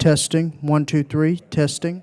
Testing, 1, 2, 3, testing.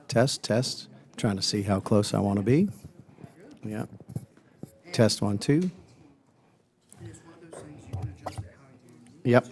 Test, test. Trying to see how close I want to be. Yeah. Test 1, 2. Yep.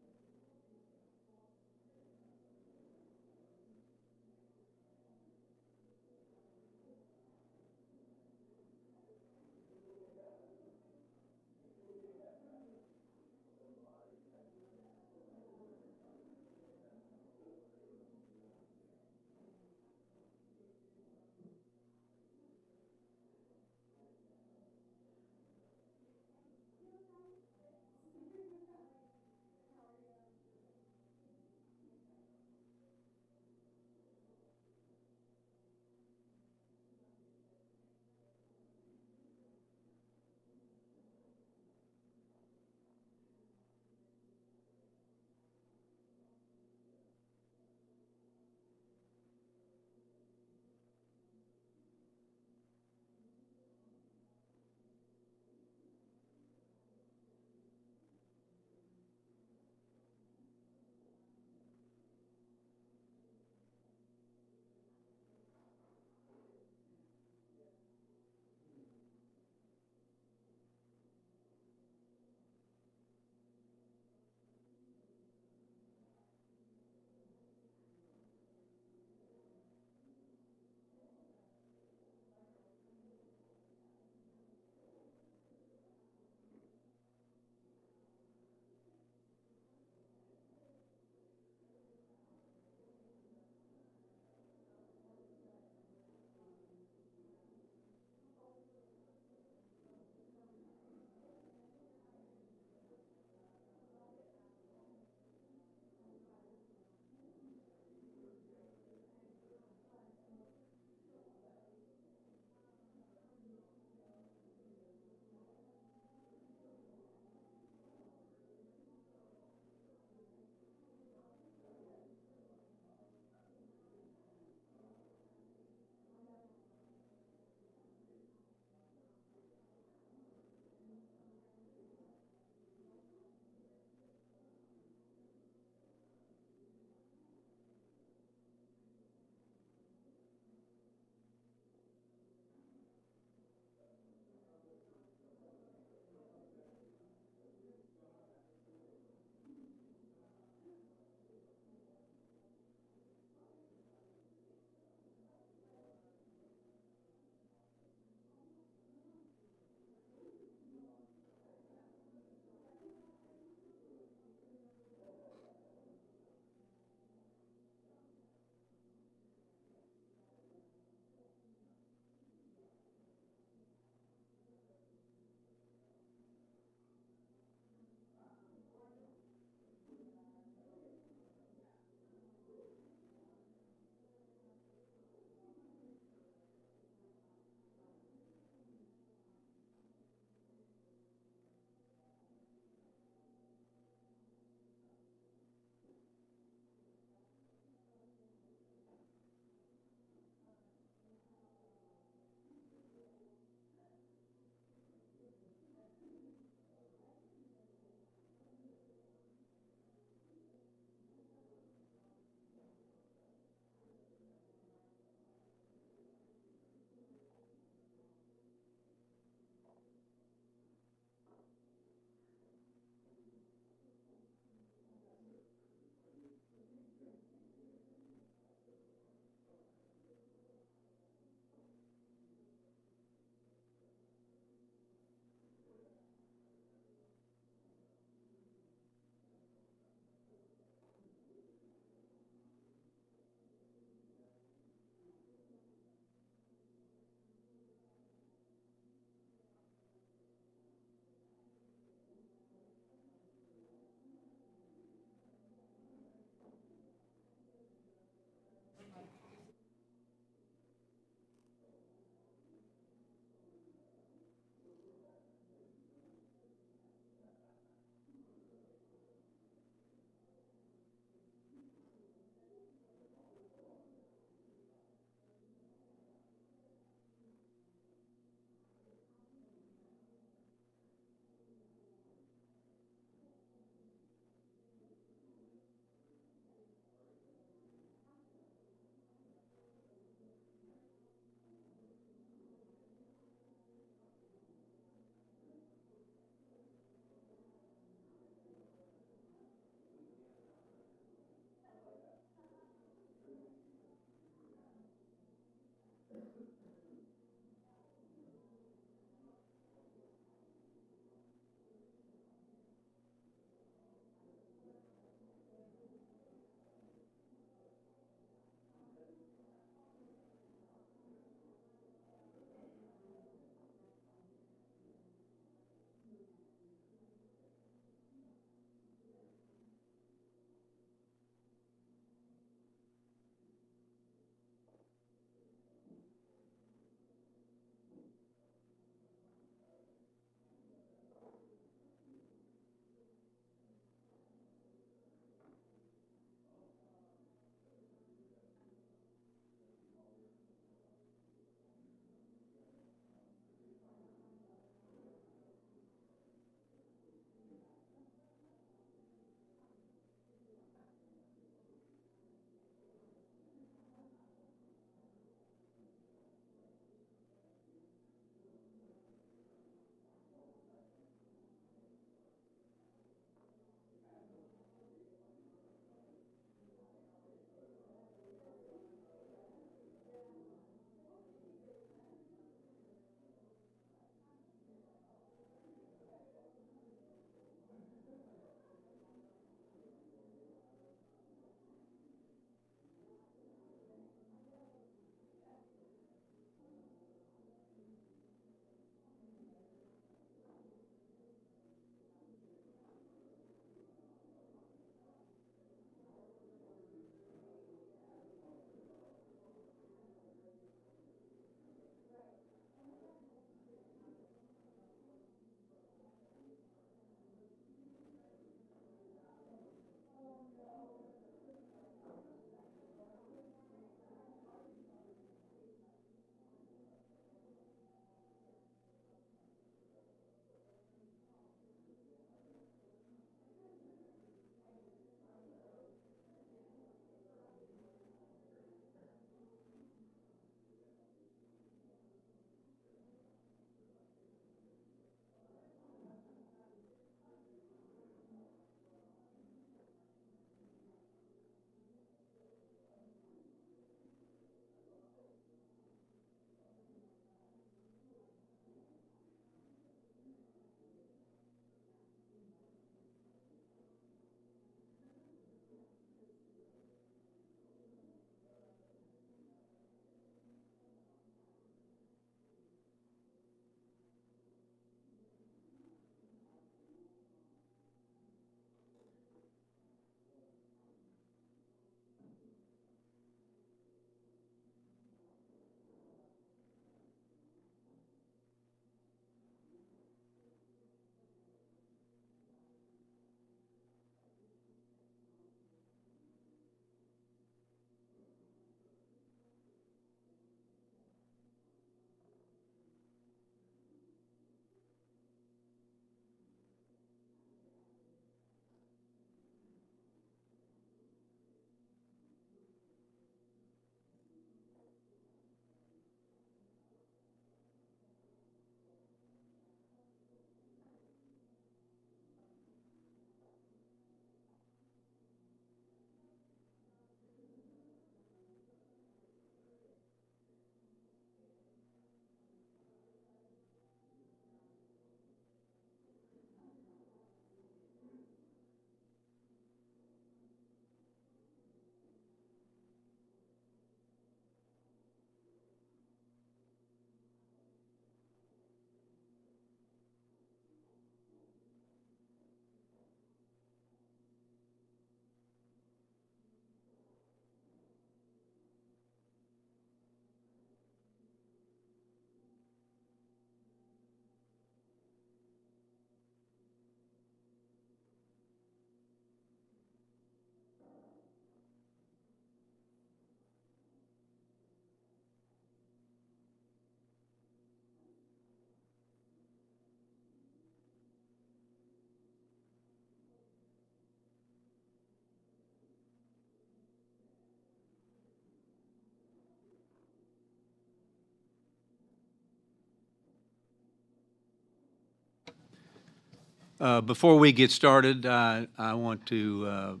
Before we get started, I want to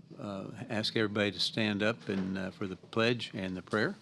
ask everybody to stand up and for the pledge and the prayer.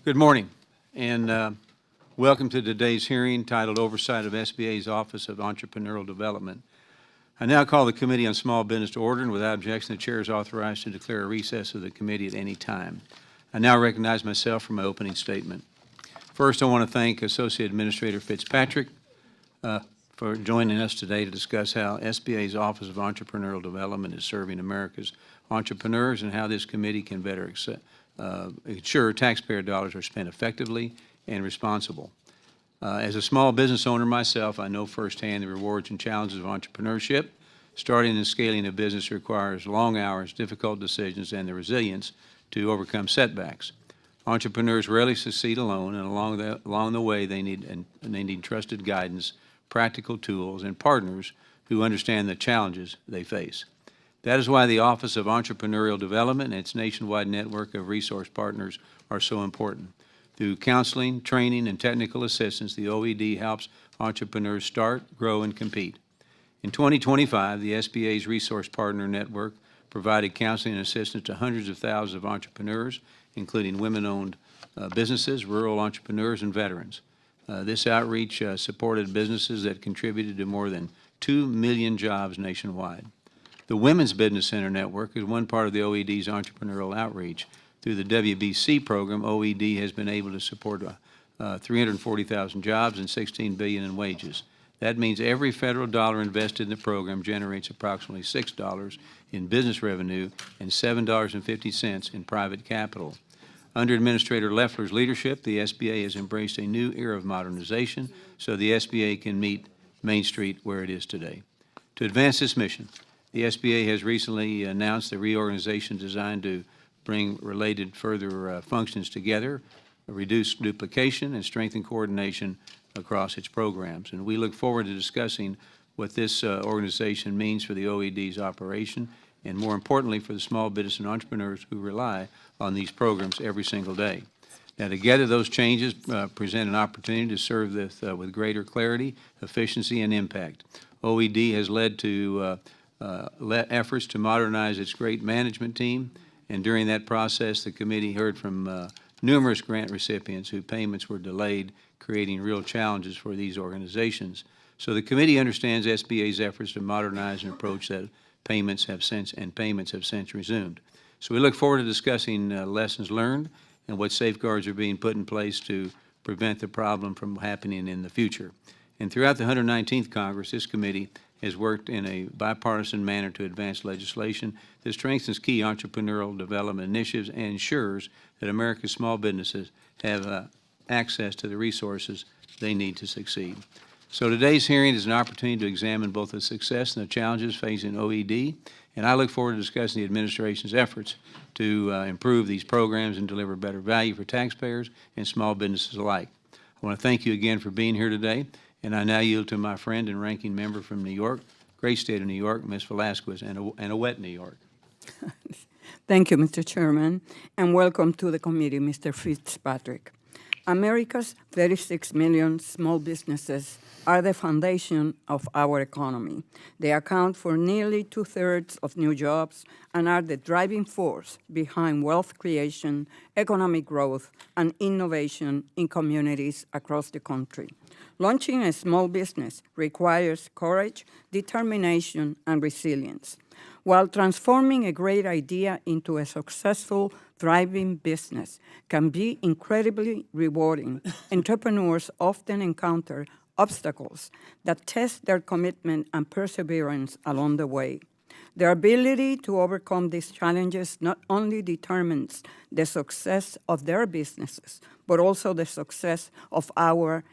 Good morning, and welcome to today's hearing titled Oversight of SBA's Office of Entrepreneurial Development. I now call the Committee on Small Business to order, and without objection, the Chair is authorized to declare a recess of the committee at any time. I now recognize myself for my opening statement. First, I want to thank Associate Administrator Fitzpatrick for joining us today to discuss how SBA's Office of Entrepreneurial Development is serving America's entrepreneurs and how this committee can better ensure taxpayer dollars are spent effectively and responsible. As a small business owner myself, I know firsthand the rewards and challenges of entrepreneurship. Starting and scaling a business requires long hours, difficult decisions, and the resilience to overcome setbacks. Entrepreneurs rarely succeed alone, and along the way they need trusted guidance, practical tools, and partners who understand the challenges they face. That is why the Office of Entrepreneurial Development and its nationwide network of resource partners are so important. Through counseling, training, and technical assistance, the OED helps entrepreneurs start, grow, and compete. In 2025, the SBA's Resource Partner Network provided counseling and assistance to hundreds of thousands of entrepreneurs, including women-owned businesses, rural entrepreneurs, and veterans. This outreach supported businesses that contributed to more than 2 million jobs nationwide. The Women's Business Center Network is one part of the OED's entrepreneurial outreach. Through the WBC program, OED has been able to support 340,000 jobs and $16 billion in wages. That means every federal dollar invested in the program generates approximately $6 in business revenue and $7.50 in private capital. Under Administrator Loeffler's leadership, the SBA has embraced a new era of modernization so the SBA can meet Main Street where it is today. To advance this mission, the SBA has recently announced a reorganization designed to bring related further functions together, reduce duplication, and strengthen coordination across its programs. And we look forward to discussing what this organization means for the OED's operation and, more importantly, for the small business and entrepreneurs who rely on these programs every single day. Now, together, those changes present an opportunity to serve this with greater clarity, efficiency, and impact. OED has led to efforts to modernize its great management team, and during that process, the committee heard from numerous grant recipients whose payments were delayed, creating real challenges for these organizations. So the committee understands SBA's efforts to modernize an approach that payments have since resumed. So we look forward to discussing lessons learned and what safeguards are being put in place to prevent the problem from happening in the future. And throughout the 119th Congress, this committee has worked in a bipartisan manner to advance legislation that strengthens key entrepreneurial development initiatives and ensures that America's small businesses have access to the resources they need to succeed. So today's hearing is an opportunity to examine both the success and the challenges facing OED, and I look forward to discussing the administration's efforts to improve these programs and deliver better value for taxpayers and small businesses alike. I want to thank you again for being here today. And I now yield to my friend and ranking member from New York, great state of New York, Ms. Velasquez, and a wet New York. Thank you, Mr. Chairman, and welcome to the committee, Mr. Fitzpatrick. America's 36 million small businesses are the foundation of our economy. They account for nearly 2/3 of new jobs and are the driving force behind wealth creation, economic growth, and innovation in communities across the country. Launching a small business requires courage, determination, and resilience. While transforming a great idea into a successful, thriving business can be incredibly rewarding, entrepreneurs often encounter obstacles that test their commitment and perseverance along the way. Their ability to overcome these challenges not only determines the success of their businesses, but also the success of our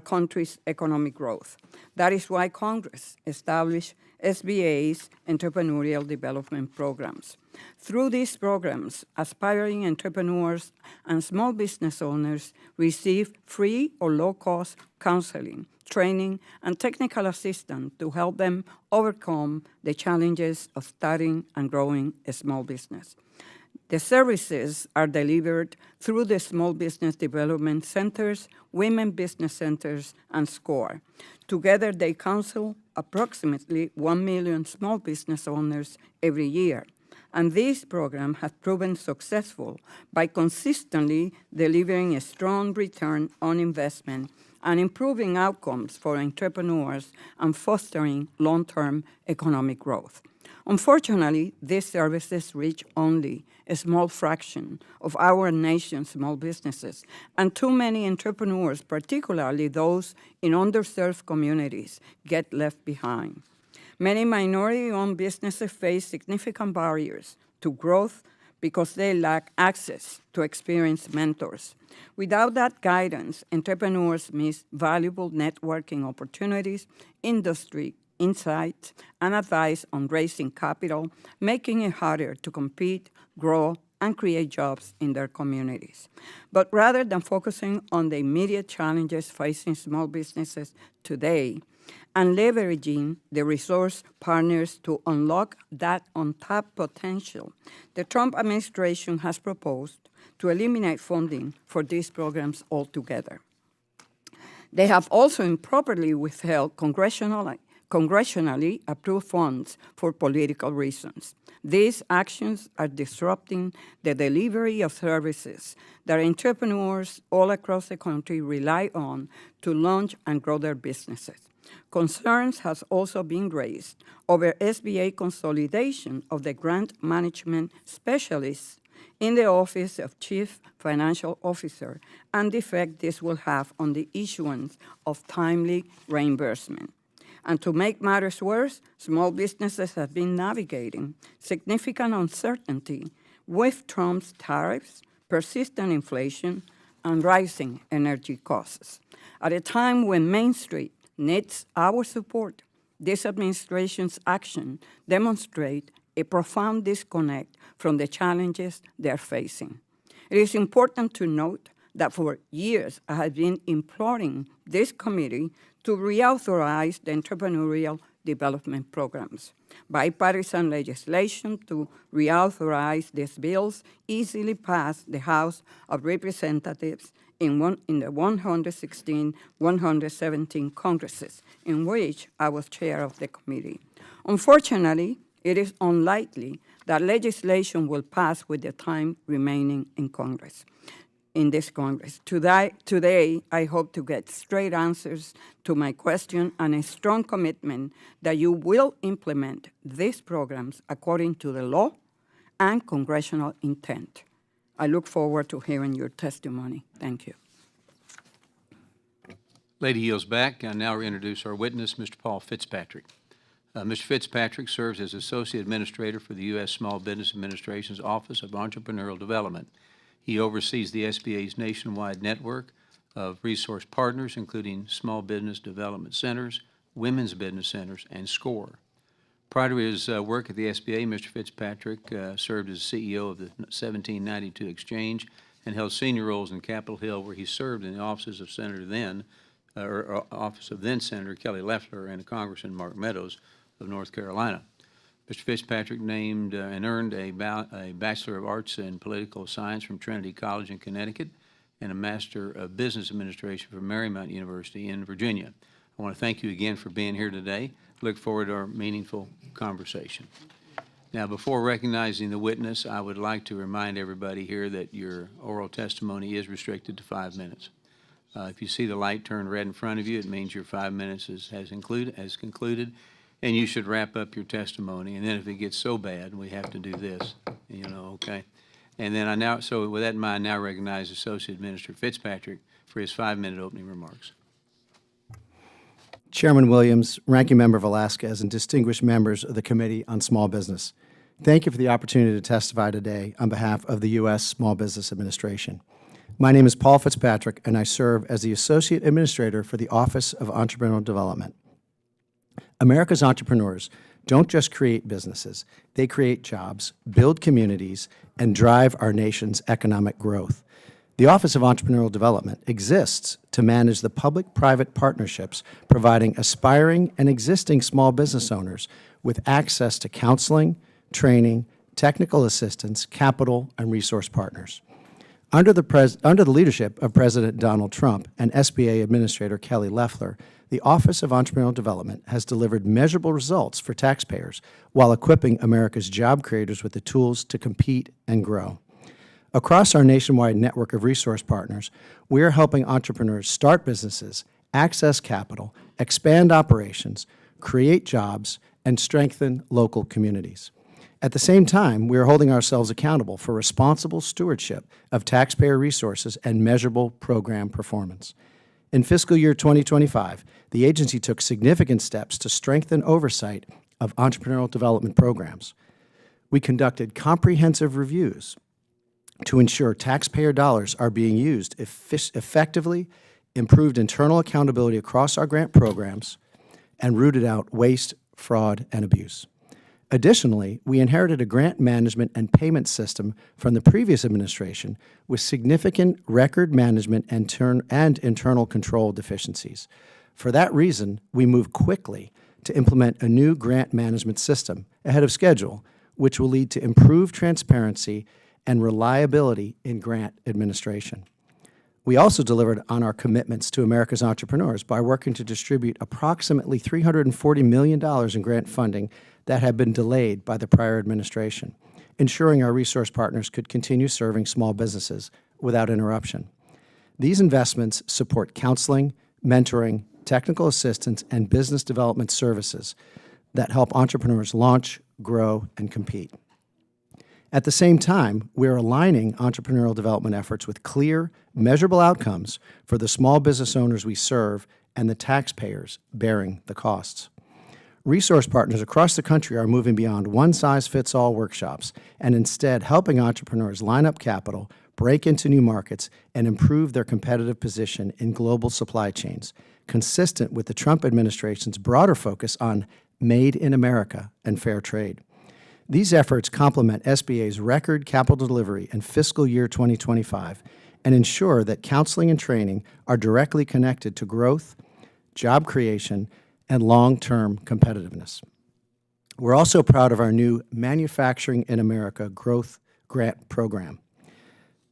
country's economic growth. That is why Congress established SBA's Entrepreneurial Development Programs. Through these programs, aspiring entrepreneurs and small business owners receive free or low-cost counseling, training, and technical assistance to help them overcome the challenges of starting and growing a small business. The services are delivered through the Small Business Development Centers, Women Business Centers, and SCORE. Together, they counsel approximately 1 million small business owners every year. And this program has proven successful by consistently delivering a strong return on investment and improving outcomes for entrepreneurs and fostering long-term economic growth. Unfortunately, these services reach only a small fraction of our nation's small businesses, and too many entrepreneurs, particularly those in underserved communities, get left behind. Many minority-owned businesses face significant barriers to growth because they lack access to experienced mentors. Without that guidance, entrepreneurs miss valuable networking opportunities, industry insights, and advice on raising capital, making it harder to compete, grow, and create jobs in their communities. But rather than focusing on the immediate challenges facing small businesses today and leveraging the resource partners to unlock that untapped potential, the Trump administration has proposed to eliminate funding for these programs altogether. They have also improperly withheld congressionally approved funds for political reasons. These actions are disrupting the delivery of services that entrepreneurs all across the country rely on to launch and grow their businesses. Concerns has also been raised over SBA consolidation of the grant management specialists in the Office of Chief Financial Officer and the effect this will have on the issuance of timely reimbursement. And to make matters worse, small businesses have been navigating significant uncertainty with Trump's tariffs, persistent inflation, and rising energy costs. At a time when Main Street needs our support, this administration's action demonstrates a profound disconnect from the challenges they're facing. It is important to note that for years I have been imploring this committee to reauthorize the entrepreneurial development programs. Bipartisan legislation to reauthorize these bills easily passed the House of Representatives in the 116-117 Congresses, in which I was chair of the committee. Unfortunately, it is unlikely that legislation will pass with the time remaining in Congress. In this Congress. Today, I hope to get straight answers to my question and a strong commitment that you will implement these programs according to the law and congressional intent. I look forward to hearing your testimony. Thank you. Lady yields back. I now introduce our witness, Mr. Paul Fitzpatrick. Mr. Fitzpatrick serves as Associate Administrator for the U.S. Small Business Administration's Office of Entrepreneurial Development. He oversees the SBA's nationwide network of resource partners, including small business development centers, women's business centers, and SCORE. Prior to his work at the SBA, Mr. Fitzpatrick served as CEO of the 1792 Exchange and held senior roles in Capitol Hill, where he served in the offices of office of then Senator Kelly Loeffler and Congressman Mark Meadows of North Carolina. Mr. Fitzpatrick named and earned a Bachelor of Arts in Political Science from Trinity College in Connecticut and a Master of Business Administration from Marymount University in Virginia. I want to thank you again for being here today. Look forward to our meaningful conversation. Now, before recognizing the witness, I would like to remind everybody here that your oral testimony is restricted to 5 minutes. If you see the light turn red in front of you, it means your 5 minutes has concluded. and you should wrap up your testimony. And then if it gets so bad, we have to do this, okay? And then so with that in mind, now recognize Associate Minister Fitzpatrick for his 5-minute opening remarks. Chairman Williams, Ranking Member Velasquez, and distinguished members of the Committee on Small Business, thank you for the opportunity to testify today on behalf of the U.S. Small Business Administration. My name is Paul Fitzpatrick, and I serve as the Associate Administrator for the Office of Entrepreneurial Development. America's entrepreneurs don't just create businesses, they create jobs, build communities, and drive our nation's economic growth. The Office of Entrepreneurial Development exists to manage the public-private partnerships providing aspiring and existing small business owners with access to counseling, training, technical assistance, capital, and resource partners. Under the leadership of President Donald Trump and SBA Administrator Kelly Loeffler, the Office of Entrepreneurial Development has delivered measurable results for taxpayers while equipping America's job creators with the tools to compete and grow. Across our nationwide network of resource partners, we are helping entrepreneurs start businesses, access capital, expand operations, create jobs, and strengthen local communities. At the same time, we are holding ourselves accountable for responsible stewardship of taxpayer resources and measurable program performance. In fiscal year 2025, the agency took significant steps to strengthen oversight of entrepreneurial development programs. We conducted comprehensive reviews to ensure taxpayer dollars are being used effectively, improved internal accountability across our grant programs, and rooted out waste, fraud, and abuse. Additionally, we inherited a grant management and payment system from the previous administration with significant record management and internal control deficiencies. For that reason, we moved quickly to implement a new grant management system ahead of schedule, which will lead to improved transparency and reliability in grant administration. We also delivered on our commitments to America's entrepreneurs by working to distribute approximately $340 million in grant funding that had been delayed by the prior administration, ensuring our resource partners could continue serving small businesses without interruption. These investments support counseling, mentoring, technical assistance, and business development services that help entrepreneurs launch, grow, and compete. At the same time, we are aligning entrepreneurial development efforts with clear, measurable outcomes for the small business owners we serve and the taxpayers bearing the costs. Resource partners across the country are moving beyond one-size-fits-all workshops and instead helping entrepreneurs line up capital, break into new markets, and improve their competitive position in global supply chains, consistent with the Trump administration's broader focus on Made in America and fair trade. These efforts complement SBA's record capital delivery in fiscal year 2025 and ensure that counseling and training are directly connected to growth, job creation, and long-term competitiveness. We're also proud of our new Manufacturing in America Growth Grant Program,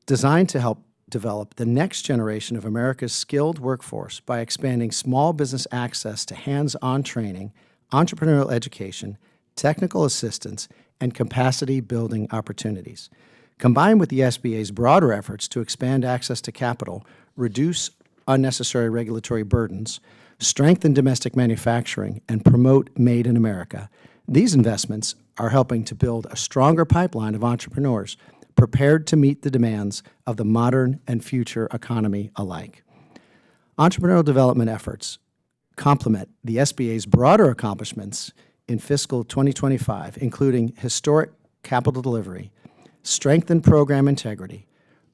designed to help develop the next generation of America's skilled workforce by expanding small business access to hands-on training, entrepreneurial education, technical assistance, and capacity-building opportunities. Combined with the SBA's broader efforts to expand access to capital, reduce unnecessary regulatory burdens, strengthen domestic manufacturing, and promote Made in America, these investments are helping to build a stronger pipeline of entrepreneurs prepared to meet the demands of the modern and future economy alike. Entrepreneurial development efforts complement the SBA's broader accomplishments in fiscal 2025, including historic capital delivery, strengthened program integrity,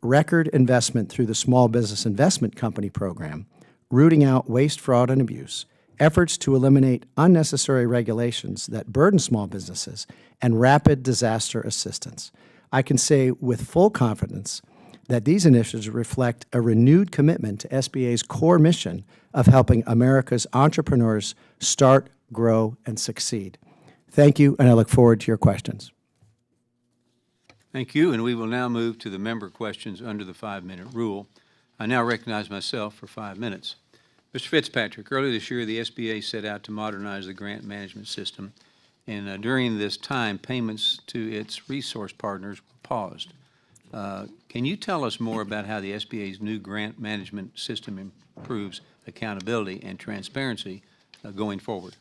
record investment through the Small Business Investment Company program, rooting out waste, fraud, and abuse, efforts to eliminate unnecessary regulations that burden small businesses, and rapid disaster assistance. I can say with full confidence that these initiatives reflect a renewed commitment to SBA's core mission of helping America's entrepreneurs start, grow, and succeed. Thank you, and I look forward to your questions. Thank you, and we will now move to the member questions under the 5-minute rule. I now recognize myself for 5 minutes. Mr. Fitzpatrick, earlier this year, the SBA set out to modernize the grant management system, and during this time, payments to its resource partners were paused. Can you tell us more about how the SBA's new grant management system improves accountability and transparency going forward?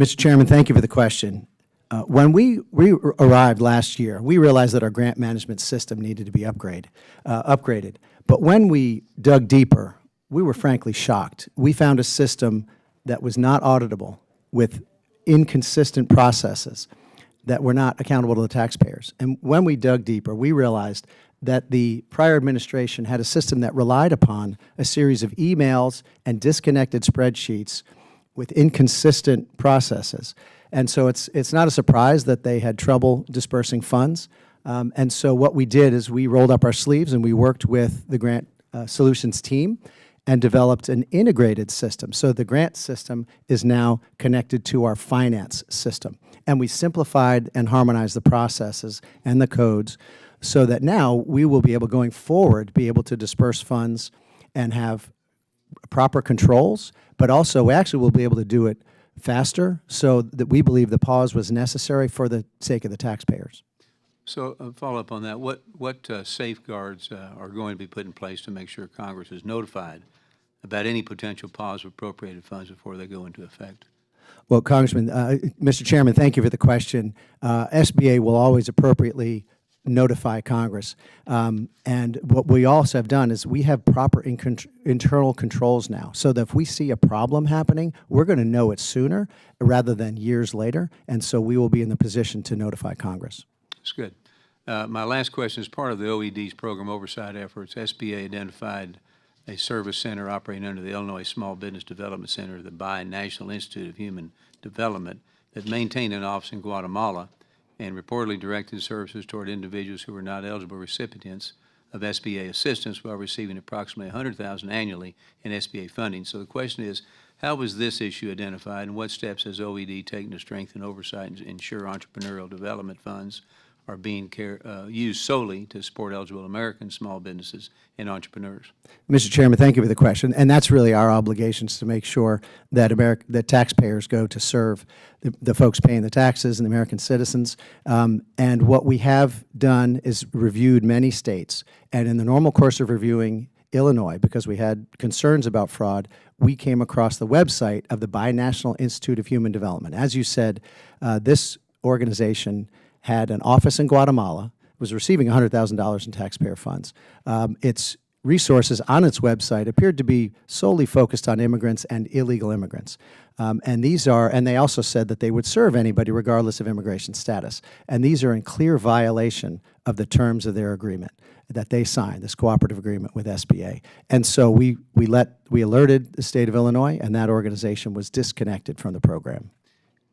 Mr. Chairman, thank you for the question. When we arrived last year, we realized that our grant management system needed to be upgraded. But when we dug deeper, we were frankly shocked. We found a system that was not auditable, with inconsistent processes that were not accountable to the taxpayers. And when we dug deeper, we realized that the prior administration had a system that relied upon a series of emails and disconnected spreadsheets with inconsistent processes. And so it's not a surprise that they had trouble dispersing funds. And so what we did is we rolled up our sleeves and we worked with the Grant Solutions team and developed an integrated system. So the grant system is now connected to our finance system. And we simplified and harmonized the processes and the codes so that now we will be able, going forward, be able to disperse funds and have proper controls, but also we actually will be able to do it faster, so that we believe the pause was necessary for the sake of the taxpayers. So follow up on that. What safeguards are going to be put in place to make sure Congress is notified about any potential pause of appropriated funds before they go into effect? Well, Congressman, Mr. Chairman, thank you for the question. SBA will always appropriately notify Congress. And what we also have done is we have proper internal controls now, so that if we see a problem happening, we're going to know it sooner rather than years later, and so we will be in the position to notify Congress. That's good. My last question is part of the OED's program oversight efforts. SBA identified a service center operating under the Illinois Small Business Development Center, the Bi-National Institute of Human Development, that maintained an office in Guatemala and reportedly directed services toward individuals who were not eligible recipients of SBA assistance while receiving approximately $100,000 annually in SBA funding. So the question is, how was this issue identified, and what steps has OED taken to strengthen oversight and ensure entrepreneurial development funds are being used solely to support eligible American small businesses and entrepreneurs? Mr. Chairman, thank you for the question, and that's really our obligations, to make sure that that taxpayers go to serve the folks paying the taxes and the American citizens. And what we have done is reviewed many states, and in the normal course of reviewing Illinois, because we had concerns about fraud, we came across the website of the Bi-National Institute of Human Development. As you said, this organization had an office in Guatemala, was receiving $100,000 in taxpayer funds. Its resources on its website appeared to be solely focused on immigrants and illegal immigrants. And they also said that they would serve anybody regardless of immigration status. And these are in clear violation of the terms of their agreement that they signed, this cooperative agreement with SBA. And so we alerted the state of Illinois, and that organization was disconnected from the program.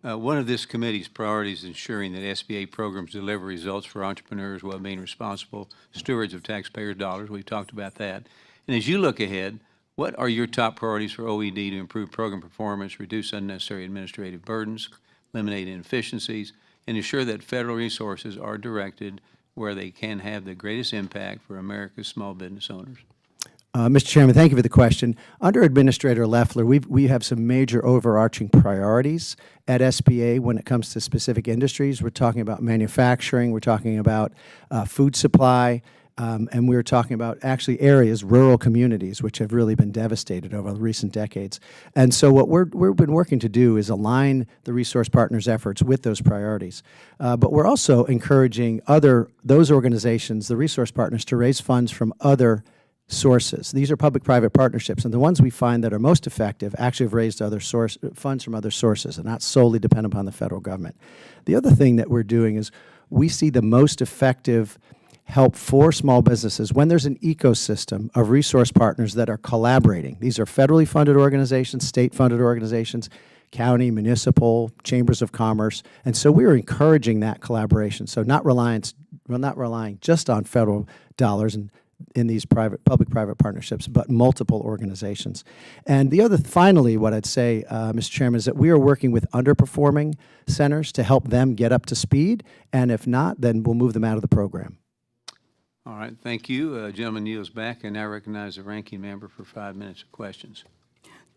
One of this committee's priorities is ensuring that SBA programs deliver results for entrepreneurs while being responsible stewards of taxpayers' dollars. We've talked about that. And as you look ahead, what are your top priorities for OED to improve program performance, reduce unnecessary administrative burdens, eliminate inefficiencies, and ensure that federal resources are directed where they can have the greatest impact for America's small business owners? Mr. Chairman, thank you for the question. Under Administrator Loeffler, we have some major overarching priorities at SBA when it comes to specific industries. We're talking about manufacturing, we're talking about food supply, and we're talking about actually areas, rural communities, which have really been devastated over the recent decades. And so what we've been working to do is align the resource partners' efforts with those priorities. But we're also encouraging those organizations, the resource partners, to raise funds from other sources. These are public-private partnerships, and the ones we find that are most effective actually have raised funds from other sources and not solely depend upon the federal government. The other thing that we're doing is we see the most effective help for small businesses when there's an ecosystem of resource partners that are collaborating. These are federally funded organizations, state-funded organizations, county, municipal, chambers of commerce, and so we're encouraging that collaboration. So not relying just on federal dollars and in these public-private partnerships, but multiple organizations. And finally, what I'd say, Mr. Chairman, is that we are working with underperforming centers to help them get up to speed, and if not, then we'll move them out of the program. All right, thank you. Gentleman yields back, and I recognize the ranking member for 5 minutes of questions.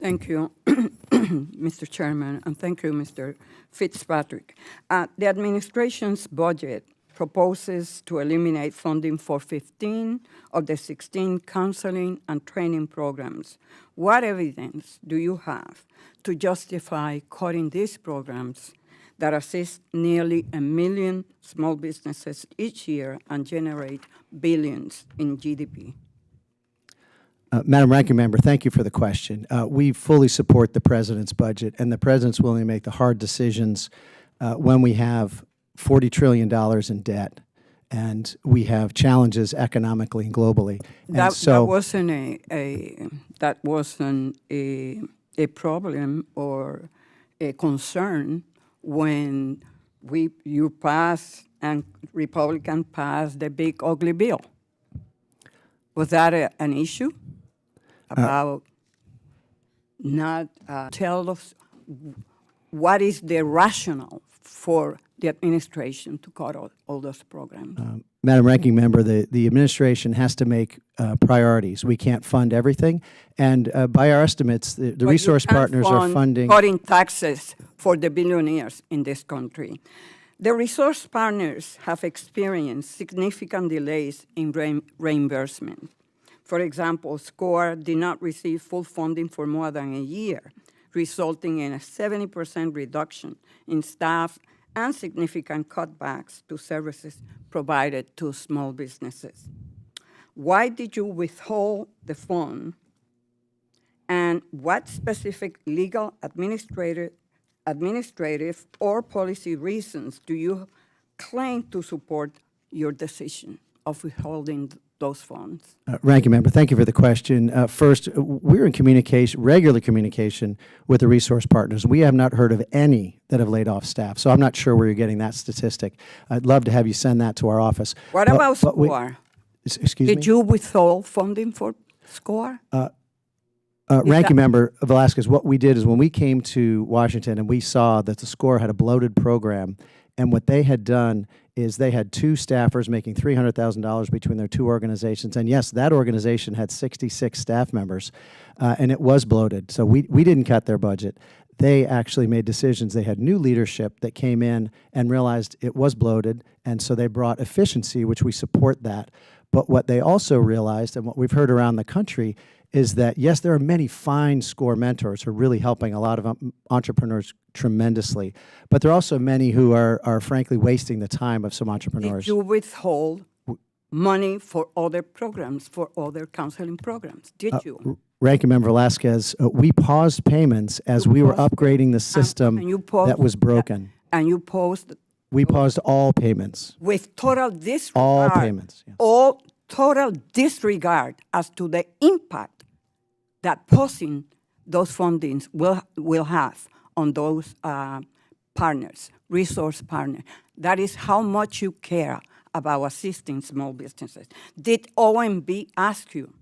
Thank you, Mr. Chairman, and thank you, Mr. Fitzpatrick. The administration's budget proposes to eliminate funding for 15 of the 16 counseling and training programs. What evidence do you have to justify cutting these programs that assist nearly 1 million small businesses each year and generate billions in GDP? Madam Ranking Member, thank you for the question. We fully support the President's budget, and the President's willing to make the hard decisions when we have $40 trillion in debt, and we have challenges economically and globally. And That wasn't a problem or a concern when you passed and Republican passed the big ugly bill. Was that an issue about not tell us what is the rationale for the administration to cut all those programs? Madam Ranking Member, the administration has to make priorities. We can't fund everything, and by our estimates, the But resource you can't partners are fund funding. cutting taxes for the billionaires in this country. The resource partners have experienced significant delays in reimbursement. For example, SCORE did not receive full funding for more than a year, resulting in a 70% reduction in staff and significant cutbacks to services provided to small businesses. Why did you withhold the fund, and what specific legal, administrative, or policy reasons do you claim to support your decision of withholding those funds? Ranking Member, thank you for the question. First, we're in regular communication with the resource partners. We have not heard of any that have laid off staff, so I'm not sure where you're getting that statistic. I'd love to have you send that to our office. What about SCORE? Excuse me? Did you withhold funding for SCORE? Ranking Member Velasquez, what we did is when we came to Washington and we saw that the SCORE had a bloated program, and what they had done is they had 2 staffers making $300,000 between their 2 organizations. And yes, that organization had 66 staff members, and it was bloated. So we didn't cut their budget. They actually made decisions. They had new leadership that came in and realized it was bloated, and so they brought efficiency, which we support that. But what they also realized, and what we've heard around the country, is that, yes, there are many fine SCORE mentors who are really helping a lot of entrepreneurs tremendously, but there are also many who are frankly wasting the time of some entrepreneurs. Did you withhold money for other programs, for other counseling programs? Did you? Ranking Member Velasquez, we paused payments as we were upgrading the system that was broken. And you paused? We paused all payments. With total disregard. All payments, yes. All total disregard as to the impact that pausing those fundings will have on those partners, resource partners. That is how much you care about assisting small businesses. Did OMB ask you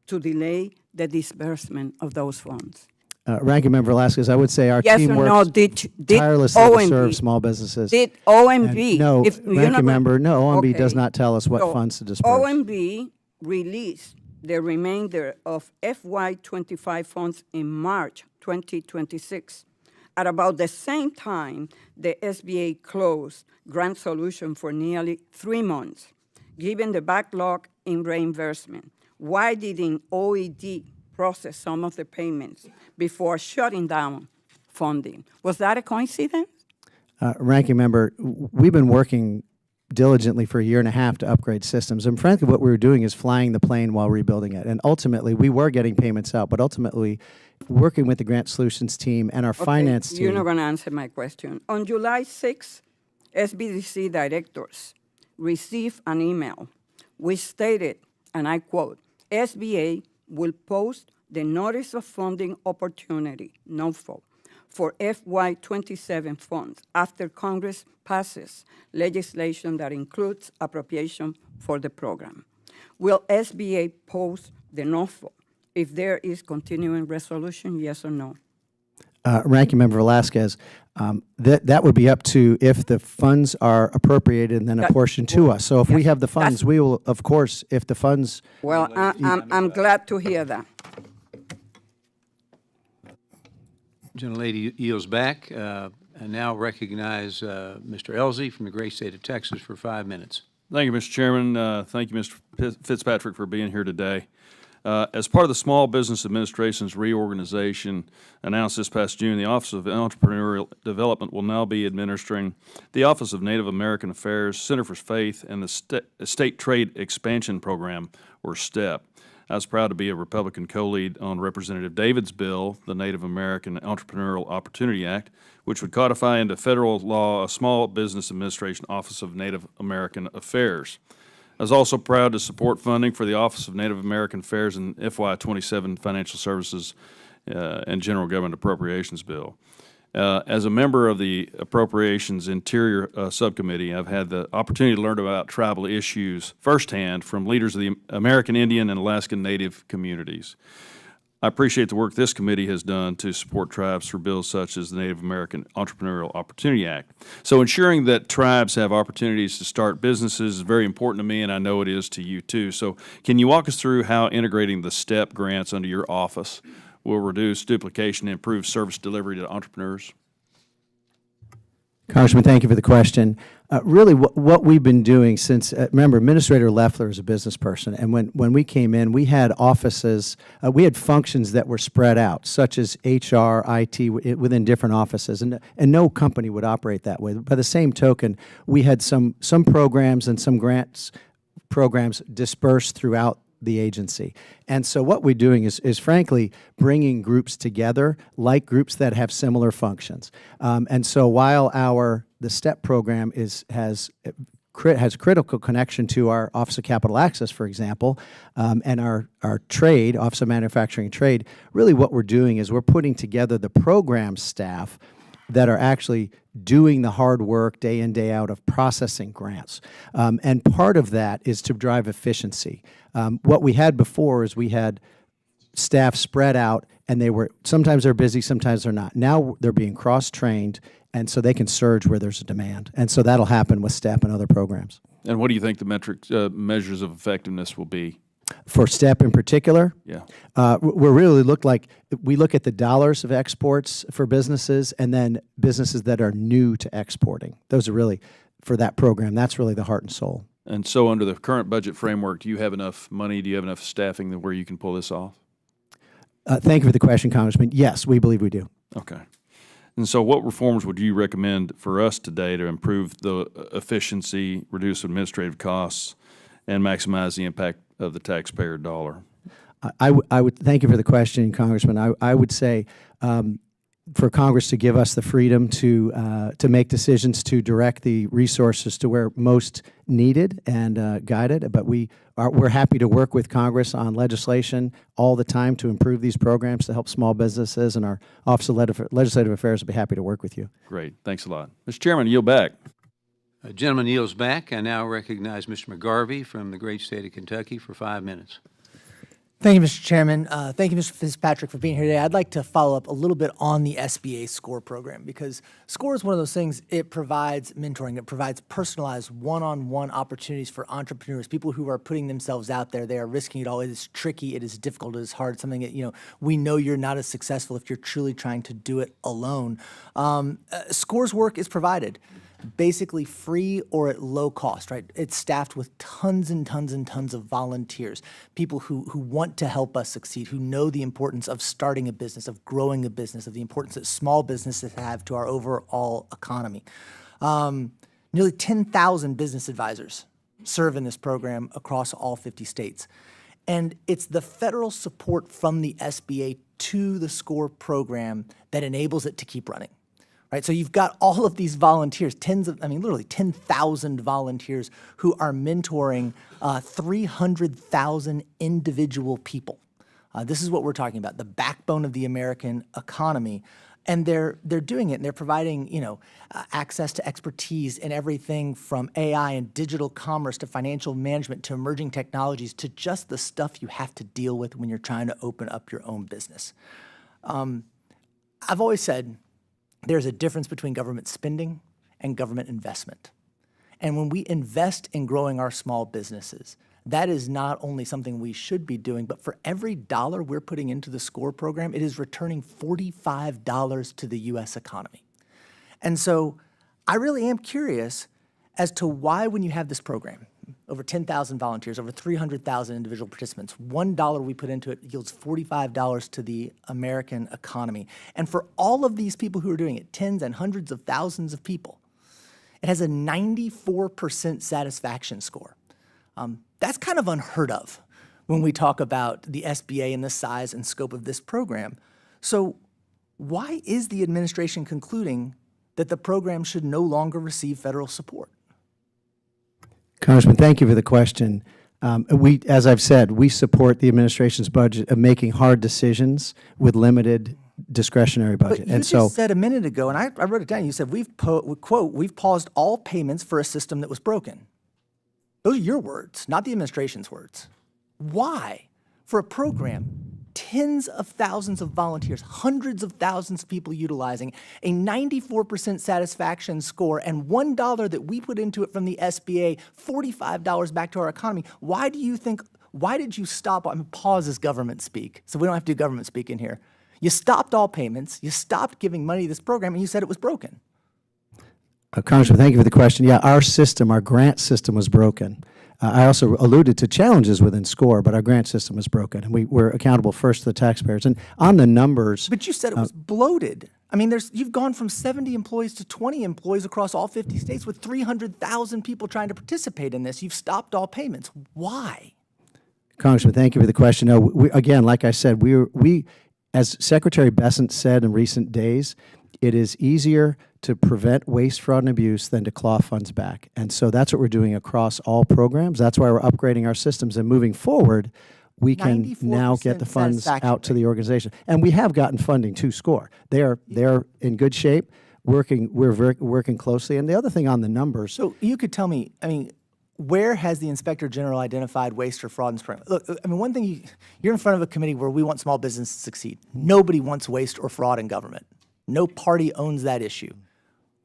to delay the disbursement of those funds? Ranking Member Velasquez, I would say our Yes team or works no, did tirelessly OMB, to serve small businesses. Did OMB? And no, Ranking Member, no, OMB does Okay. not tell us what So funds to disperse. OMB released the remainder of FY25 funds in March 2026. At about the same time, the SBA closed grant solution for nearly 3 months. Given the backlog in reimbursement, why didn't OED process some of the payments before shutting down funding? Was that a coincidence? Ranking Member, we've been working diligently for 1.5 years to upgrade systems. And frankly, what we were doing is flying the plane while rebuilding it. And ultimately, we were getting payments out, but ultimately, working with the Grant Solutions team and our finance team. You're not going to answer my question. On July 6th, SBDC directors received an email which stated, and I quote, SBA will post the Notice of Funding Opportunity, NOFO, for FY27 funds after Congress passes legislation that includes appropriation for the program. Will SBA post the NOFO if there is continuing resolution, yes or no? Ranking Member Velasquez, that would be up to if the funds are appropriated and then apportioned to us. So if we have the funds, we will, of course, if the funds. Well, I'm glad to hear that. Gentlelady yields back. I now recognize Mr. Elzey from the great state of Texas for 5 minutes. Thank you, Mr. Chairman. Thank you, Mr. Fitzpatrick, for being here today. As part of the Small Business Administration's reorganization announced this past June, the Office of Entrepreneurial Development will now be administering the Office of Native American Affairs, Center for Faith, and the State Trade Expansion Program, or STEP. I was proud to be a Republican co-lead on Representative David's bill, the Native American Entrepreneurial Opportunity Act, which would codify into federal law a Small Business Administration Office of Native American Affairs. I was also proud to support funding for the Office of Native American Affairs in FY27 Financial Services and General Government Appropriations Bill. As a member of the Appropriations Interior Subcommittee, I've had the opportunity to learn about tribal issues firsthand from leaders of the American Indian and Alaskan Native communities. I appreciate the work this committee has done to support tribes through bills such as the Native American Entrepreneurial Opportunity Act. So ensuring that tribes have opportunities to start businesses is very important to me, and I know it is to you too. So can you walk us through how integrating the STEP grants under your office will reduce duplication and improve service delivery to entrepreneurs? Congressman, thank you for the question. Really, what we've been doing since, remember, Administrator Loeffler is a business person, and when we came in, we had offices, we had functions that were spread out, such as HR, IT, within different offices, and no company would operate that way. By the same token, we had some programs and some grants programs dispersed throughout the agency. And so what we're doing is frankly bringing groups together, like groups that have similar functions. And so while the STEP program has critical connection to our Office of Capital Access, for example, and our trade, Office of Manufacturing and Trade, really what we're doing is we're putting together the program staff that are actually doing the hard work day in, day out of processing grants. And part of that is to drive efficiency. What we had before is we had staff spread out, and sometimes they're busy, sometimes they're not. Now they're being cross-trained, and so they can surge where there's a demand. And so that'll happen with STEP and other programs. And what do you think the measures of effectiveness will be? For STEP in particular? Yeah. We look at the dollars of exports for businesses and then businesses that are new to exporting. Those are really, for that program, that's really the heart and soul. And so under the current budget framework, do you have enough money, do you have enough staffing where you can pull this off? Thank you for the question, Congressman. Yes, we believe we do. Okay. And so what reforms would you recommend for us today to improve the efficiency, reduce administrative costs, and maximize the impact of the taxpayer dollar? I would thank you for the question, Congressman. I would say for Congress to give us the freedom to make decisions to direct the resources to where most needed and guided. But we're happy to work with Congress on legislation all the time to improve these programs to help small businesses, and our Office of Legislative Affairs will be happy to work with you. Great. Thanks a lot. Mr. Chairman, yield back. A gentleman yields back. I now recognize Mr. McGarvey from the great state of Kentucky for 5 minutes. Thank you, Mr. Chairman. Thank you, Mr. Fitzpatrick, for being here today. I'd like to follow up a little bit on the SBA SCORE program, because SCORE is one of those things, it provides mentoring, it provides personalized one-on-one opportunities for entrepreneurs, people who are putting themselves out there. They are risking it all. It is tricky, it is difficult, it is hard, something that, we know you're not as successful if you're truly trying to do it alone. SCORE's work is provided basically free or at low cost, right? It's staffed with tons and tons and tons of volunteers, people who want to help us succeed, who know the importance of starting a business, of growing a business, of the importance that small businesses have to our overall economy. Nearly 10,000 business advisors serve in this program across all 50 states. And it's the federal support from the SBA to the SCORE program that enables it to keep running. Right, so you've got all of these volunteers, literally 10,000 volunteers who are mentoring 300,000 individual people. This is what we're talking about, the backbone of the American economy. And they're doing it, and they're providing, access to expertise in everything from AI and digital commerce to financial management to emerging technologies to just the stuff you have to deal with when you're trying to open up your own business. I've always said, there's a difference between government spending and government investment. And when we invest in growing our small businesses, that is not only something we should be doing, but for every dollar we're putting into the SCORE program, it is returning $45 to the U.S. economy. And so I really am curious as to why, when you have this program, over 10,000 volunteers, over 300,000 individual participants, $1 we put into it yields $45 to the American economy. And for all of these people who are doing it, tens and hundreds of thousands of people, it has a 94% satisfaction score. That's kind of unheard of when we talk about the SBA and the size and scope of this program. So why is the administration concluding that the program should no longer receive federal support? Congressman, thank you for the question. As I've said, we support the administration's budget of making hard decisions with limited discretionary budget. But you just said a minute ago, and I wrote it down, you said, quote, we've paused all payments for a system that was broken. Those are your words, not the administration's words. Why? For a program, tens of thousands of volunteers, hundreds of thousands of people utilizing, a 94% satisfaction score, and $1 that we put into it from the SBA, $45 back to our economy. Why did you stop? I'm pause as government speak, so we don't have to do government speak in here. You stopped all payments, you stopped giving money to this program, and you said it was broken. Congressman, thank you for the question. Yeah, our grant system was broken. I also alluded to challenges within SCORE, but our grant system was broken, and we're accountable first to the taxpayers. And on the numbers— But you said it was bloated. I mean, you've gone from 70 employees to 20 employees across all 50 states with 300,000 people trying to participate in this. You've stopped all payments. Why? Congressman, thank you for the question. No, again, like I said, as Secretary Bessent said in recent days, it is easier to prevent waste, fraud, and abuse than to claw funds back. And so that's what we're doing across all programs. That's why we're upgrading our systems. And moving forward, we can now get the funds out to the organization. And we have gotten funding to SCORE. They're in good shape. We're working closely. And the other thing on the numbers— So you could tell me, I mean, where has the Inspector General identified waste or fraud in this program? Look, I mean, one thing, you're in front of a committee where we want small business to succeed. Nobody wants waste or fraud in government. No party owns that issue.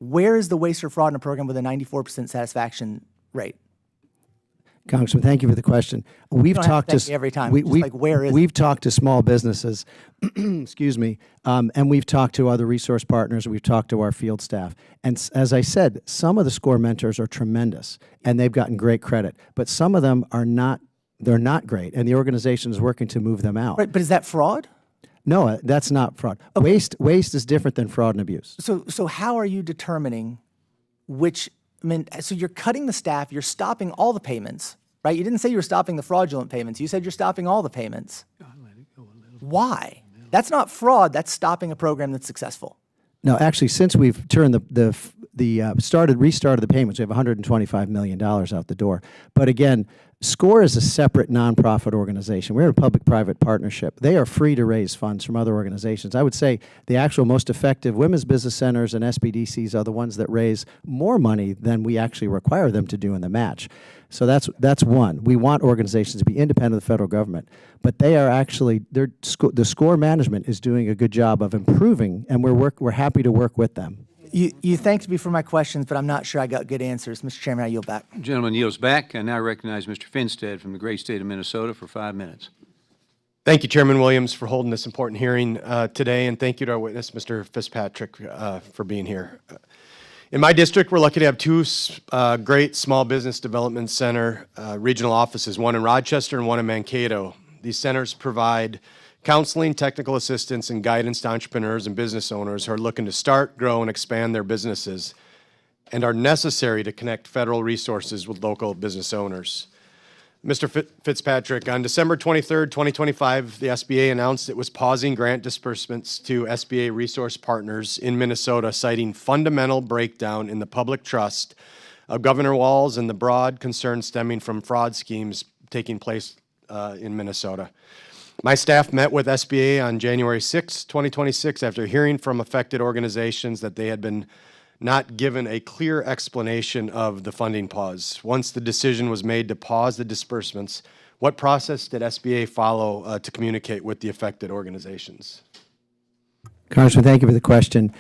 Where is the waste or fraud in a program with a 94% satisfaction rate? Congressman, thank you for the question. We've talked to every time. Where is we've talked to small businesses, excuse me, and we've talked to other resource partners. We've talked to our field staff, and as I said, some of the SCORE mentors are tremendous, and they've gotten great credit. But some of them are not. They're not great, and the organization is working to move them out. Right, but is that fraud? No, that's not fraud. Okay. Waste is different than fraud and abuse. So how are you determining which? I mean, so you're cutting the staff, you're stopping all the payments, right? You didn't say you were stopping the fraudulent payments. You said you're stopping all the payments. Why? That's not fraud. That's stopping a program that's successful. No, actually, since we've turned restarted the payments, we have $125 million out the door. But again, SCORE is a separate nonprofit organization. We're a public-private partnership. They are free to raise funds from other organizations. I would say the actual most effective women's business centers and SBDCs are the ones that raise more money than we actually require them to do in the match. So that's one. We want organizations to be independent of the federal government, but they are actually the SCORE management is doing a good job of improving, and we're happy to work with them. You thanked me for my questions, but I'm not sure I got good answers. Mr. Chairman, I yield back. Gentleman yields back. I now recognize Mr. Finstead from the great state of Minnesota for 5 minutes. Thank you, Chairman Williams, for holding this important hearing today, and thank you to our witness, Mr. Fitzpatrick, for being here. In my district, we're lucky to have two great small business development center regional offices, one in Rochester and one in Mankato. These centers provide counseling, technical assistance, and guidance to entrepreneurs and business owners who are looking to start, grow, and expand their businesses and are necessary to connect federal resources with local business owners. Mr. Fitzpatrick, on December 23rd, 2025, the SBA announced it was pausing grant disbursements to SBA resource partners in Minnesota, citing fundamental breakdown in the public trust of Governor Walz and the broad concerns stemming from fraud schemes taking place in Minnesota. My staff met with SBA on January 6, 2026, after hearing from affected organizations that they had been not given a clear explanation of the funding pause. Once the decision was made to pause the disbursements, what process did SBA follow to communicate with the affected organizations? Congressman, thank you for the question.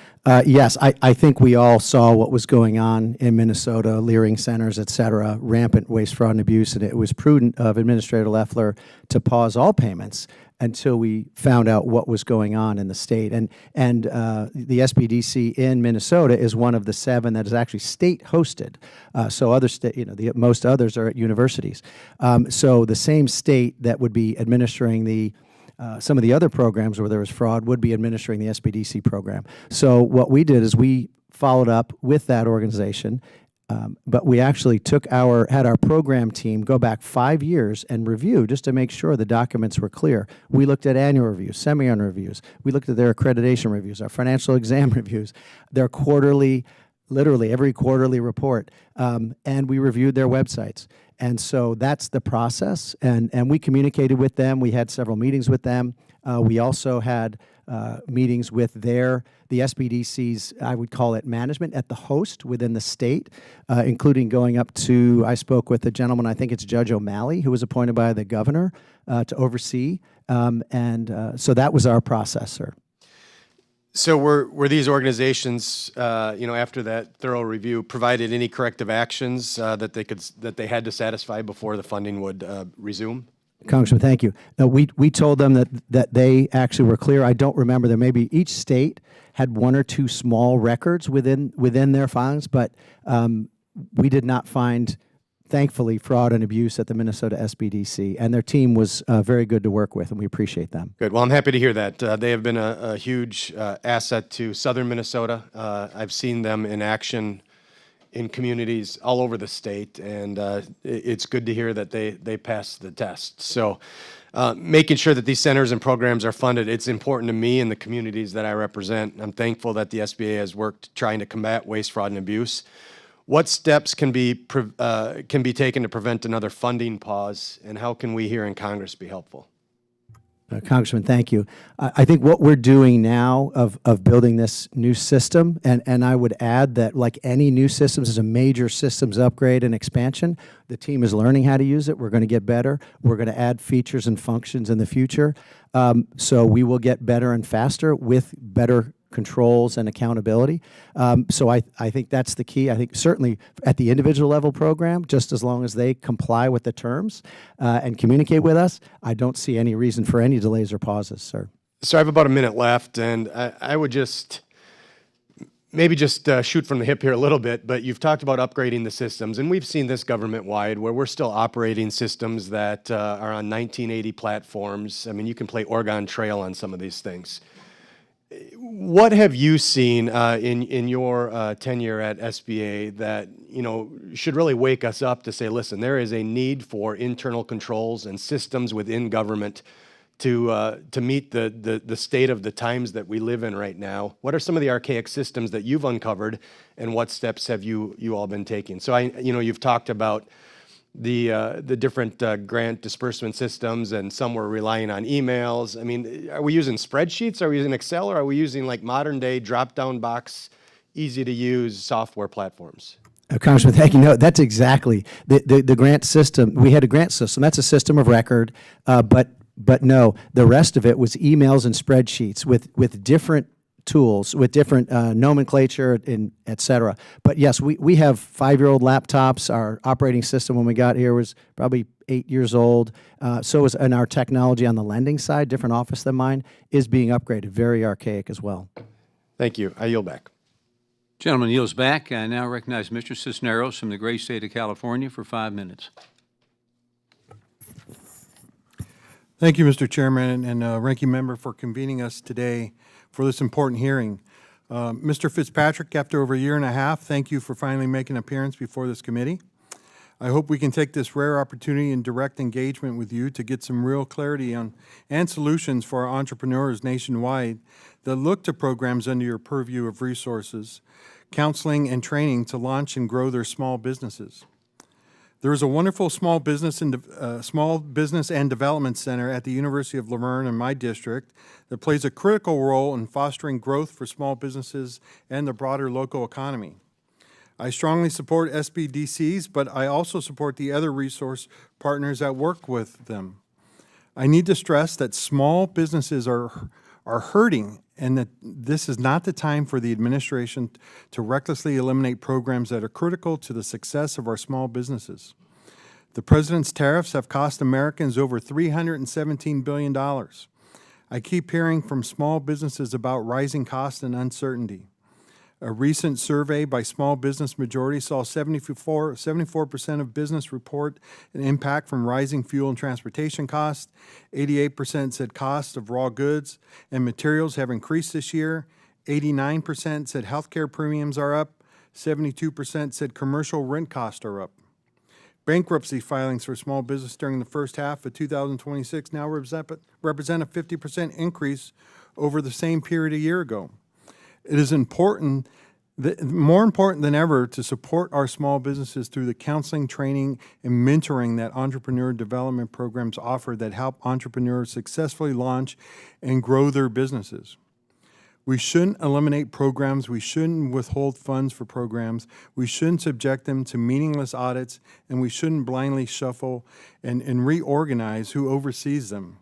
Yes, I think we all saw what was going on in Minnesota, Leering centers, et cetera, rampant waste, fraud, and abuse, and it was prudent of Administrator Loeffler to pause all payments until we found out what was going on in the state. And the SBDC in Minnesota is one of the 7 that is actually state-hosted. So other most others are at universities. So the same state that would be administering the some of the other programs where there was fraud would be administering the SBDC program. So what we did is we followed up with that organization, but we actually had our program team go back 5 years and review just to make sure the documents were clear. We looked at annual reviews, semi-annual reviews. We looked at their accreditation reviews, our financial exam reviews, their quarterly, literally every quarterly report, and we reviewed their websites. And so that's the process, and we communicated with them. We had several meetings with them. We also had meetings with the SBDC's, I would call it management, at the host within the state, including going up to, I spoke with a gentleman, I think it's Judge O'Malley, who was appointed by the governor to oversee, so that was our process, sir. So were these organizations, after that thorough review, provided any corrective actions that they had to satisfy before the funding would resume? Congressman, thank you. No, we told them that they actually were clear. I don't remember. There maybe each state had 1 or 2 small records within their filings, but we did not find, thankfully, fraud and abuse at the Minnesota SBDC, and their team was very good to work with, and we appreciate them. Good. Well, I'm happy to hear that. They have been a huge asset to southern Minnesota. I've seen them in action in communities all over the state, and it's good to hear that they passed the test. So making sure that these centers and programs are funded, it's important to me and the communities that I represent. I'm thankful that the SBA has worked trying to combat waste, fraud, and abuse. What steps can be taken to prevent another funding pause, and how can we here in Congress be helpful? Congressman, thank you. I think what we're doing now of building this new system, and I would add that like any new systems is a major systems upgrade and expansion. The team is learning how to use it. We're going to get better. We're going to add features and functions in the future. So we will get better and faster with better controls and accountability. So I think that's the key. I think certainly at the individual level program, just as long as they comply with the terms and communicate with us, I don't see any reason for any delays or pauses, sir. So I have about a minute left, and I would maybe just shoot from the hip here a little bit, but you've talked about upgrading the systems, and we've seen this government-wide where we're still operating systems that are on 1980 platforms. I mean, you can play Oregon Trail on some of these things. What have you seen in your tenure at SBA that should really wake us up to say, listen, there is a need for internal controls and systems within government to meet the state of the times that we live in right now? What are some of the archaic systems that you've uncovered, and what steps have you all been taking? So you've talked about the different grant disbursement systems, and some were relying on emails. I mean, are we using spreadsheets? Are we using Excel? Or are we using like modern day drop-down box, easy to use software platforms? Congressman, thank you. No, that's exactly the grant system. We had a grant system. That's a system of record, but no, the rest of it was emails and spreadsheets with different tools, with different nomenclature, and et cetera. But yes, we have 5-year-old laptops. Our operating system when we got here was probably 8 years old. And our technology on the lending side, different office than mine, is being upgraded, very archaic as well. Thank you. I yield back. Gentleman yields back. I now recognize Mr. Cisneros from the great state of California for 5 minutes. Thank you, Mr. Chairman, and Ranking Member for convening us today for this important hearing. Mr. Fitzpatrick, after over a year and a half, thank you for finally making an appearance before this committee. I hope we can take this rare opportunity in direct engagement with you to get some real clarity on and solutions for our entrepreneurs nationwide that look to programs under your purview of resources, counseling, and training to launch and grow their small businesses. There is a wonderful small business and development center at the University of Laverne in my district that plays a critical role in fostering growth for small businesses and the broader local economy. I strongly support SBDCs, but I also support the other resource partners that work with them. I need to stress that small businesses are hurting and that this is not the time for the administration to recklessly eliminate programs that are critical to the success of our small businesses. The president's tariffs have cost Americans over $317 billion. I keep hearing from small businesses about rising costs and uncertainty. A recent survey by Small Business Majority saw 74% of business report an impact from rising fuel and transportation costs. 88% said cost of raw goods and materials have increased this year. 89% said healthcare premiums are up. 72% said commercial rent costs are up. Bankruptcy filings for small business during the first half of 2026 now represent a 50% increase over the same period a year ago. It is more important than ever to support our small businesses through the counseling, training, and mentoring that entrepreneur development programs offer that help entrepreneurs successfully launch and grow their businesses. We shouldn't eliminate programs. We shouldn't withhold funds for programs. We shouldn't subject them to meaningless audits, and we shouldn't blindly shuffle and reorganize who oversees them.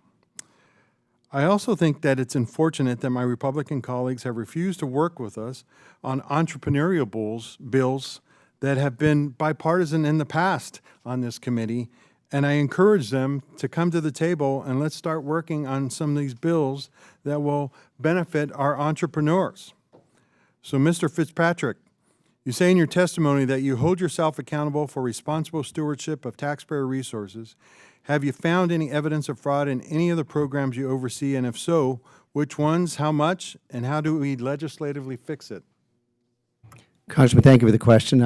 I also think that it's unfortunate that my Republican colleagues have refused to work with us on entrepreneurial bills that have been bipartisan in the past on this committee, and I encourage them to come to the table and let's start working on some of these bills that will benefit our entrepreneurs. So, Mr. Fitzpatrick, you say in your testimony that you hold yourself accountable for responsible stewardship of taxpayer resources. Have you found any evidence of fraud in any of the programs you oversee? And if so, which ones, how much, and how do we legislatively fix it? Congressman, thank you for the question.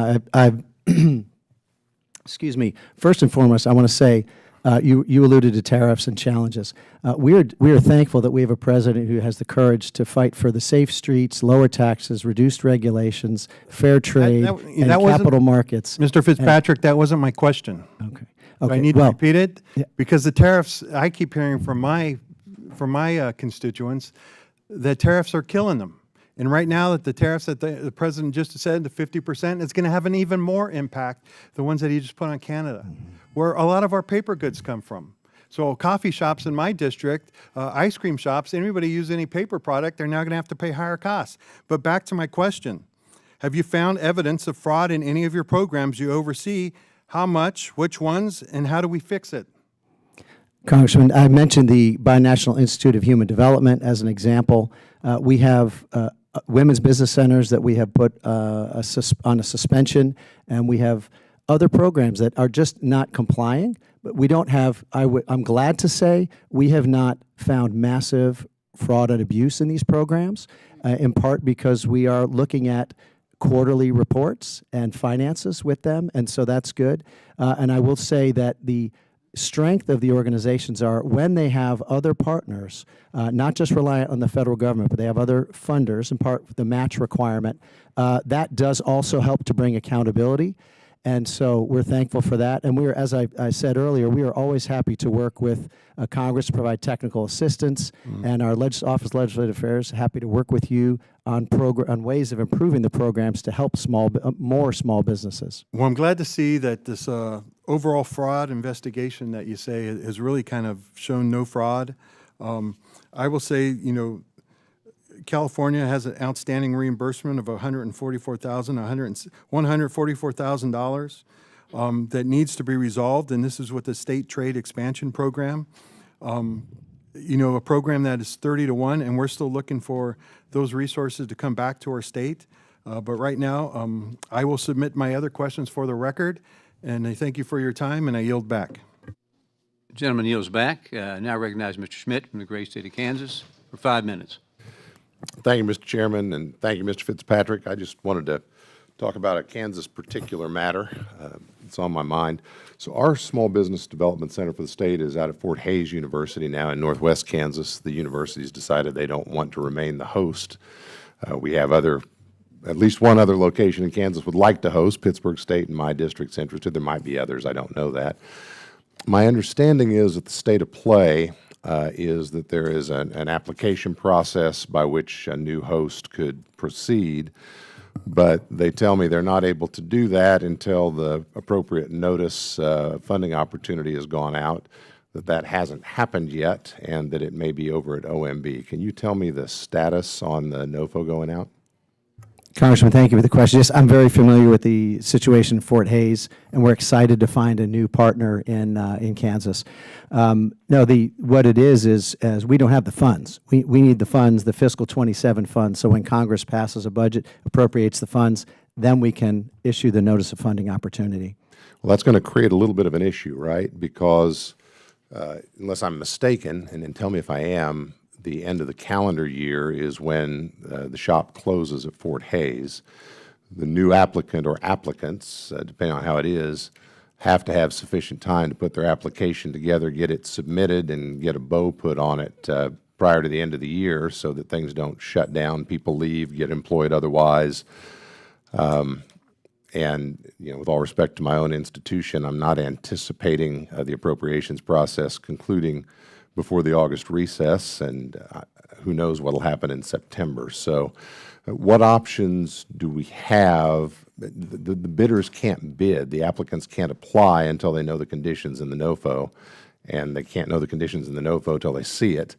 Excuse me. First and foremost, I want to say you alluded to tariffs and challenges. We are thankful that we have a president who has the courage to fight for the safe streets, lower taxes, reduced regulations, fair trade, and capital markets. Mr. Fitzpatrick, that wasn't my question. Okay. Do I need to repeat it? Yeah. Because the tariffs, I keep hearing from my constituents that tariffs are killing them. And right now, that the tariffs that the president just said, the 50%, is going to have an even more impact, the ones that he just put on Canada, where a lot of our paper goods come from. So coffee shops in my district, ice cream shops, anybody use any paper product, they're now going to have to pay higher costs. But back to my question, have you found evidence of fraud in any of your programs you oversee? How much, which ones, and how do we fix it? Congressman, I mentioned the Binational Institute of Human Development as an example. We have women's business centers that we have put on a suspension, and we have other programs that are just not complying. But we don't have, I'm glad to say, we have not found massive fraud and abuse in these programs, in part because we are looking at quarterly reports and finances with them, and so that's good. And I will say that the strength of the organizations are when they have other partners, not just reliant on the federal government, but they have other funders, in part the match requirement. That does also help to bring accountability. And so we're thankful for that. And we're, as I said earlier, we are always happy to work with Congress to provide technical assistance, and our Office of Legislative Affairs happy to work with you on ways of improving the programs to help more small businesses. Well, I'm glad to see that this overall fraud investigation that you say has really kind of shown no fraud. I will say, you know, California has an outstanding reimbursement of $144,000 that needs to be resolved, and this is with the State Trade Expansion Program. You know, a program that is 30-to-1, and we're still looking for those resources to come back to our state. But right now, I will submit my other questions for the record, and I thank you for your time, and I yield back. The gentleman yields back. Now recognize Mr. Schmidt from the great state of Kansas for 5 minutes. Thank you, Mr. Chairman, and thank you, Mr. Fitzpatrick. I just wanted to talk about a Kansas particular matter. It's on my mind. So our Small Business Development Center for the state is out at Fort Hays University now in northwest Kansas. The university's decided they don't want to remain the host. We have at least one other location in Kansas would like to host. Pittsburgh State and my district's interested. There might be others. I don't know that. My understanding is that the state of play is that there is an application process by which a new host could proceed, but they tell me they're not able to do that until the appropriate notice funding opportunity has gone out. that that hasn't happened yet and that it may be over at OMB. Can you tell me the status on the NOFO going out? Congressman, thank you for the question. Yes, I'm very familiar with the situation in Fort Hays, and we're excited to find a new partner in Kansas. No, what it is we don't have the funds. We need the funds, the fiscal 27 funds. So when Congress passes a budget, appropriates the funds, then we can issue the notice of funding opportunity. Well, that's going to create a little bit of an issue, right? Because unless I'm mistaken, and then tell me if I am, the end of the calendar year is when the shop closes at Fort Hays. The new applicant or applicants, depending on how it is, have to have sufficient time to put their application together, get it submitted, and get a bow put on it prior to the end of the year so that things don't shut down, people leave, get employed otherwise. And, you know, with all respect to my own institution, I'm not anticipating the appropriations process concluding before the August recess, and who knows what will happen in September. So what options do we have? The bidders can't bid. The applicants can't apply until they know the conditions in the NOFO, and they can't know the conditions in the NOFO until they see it.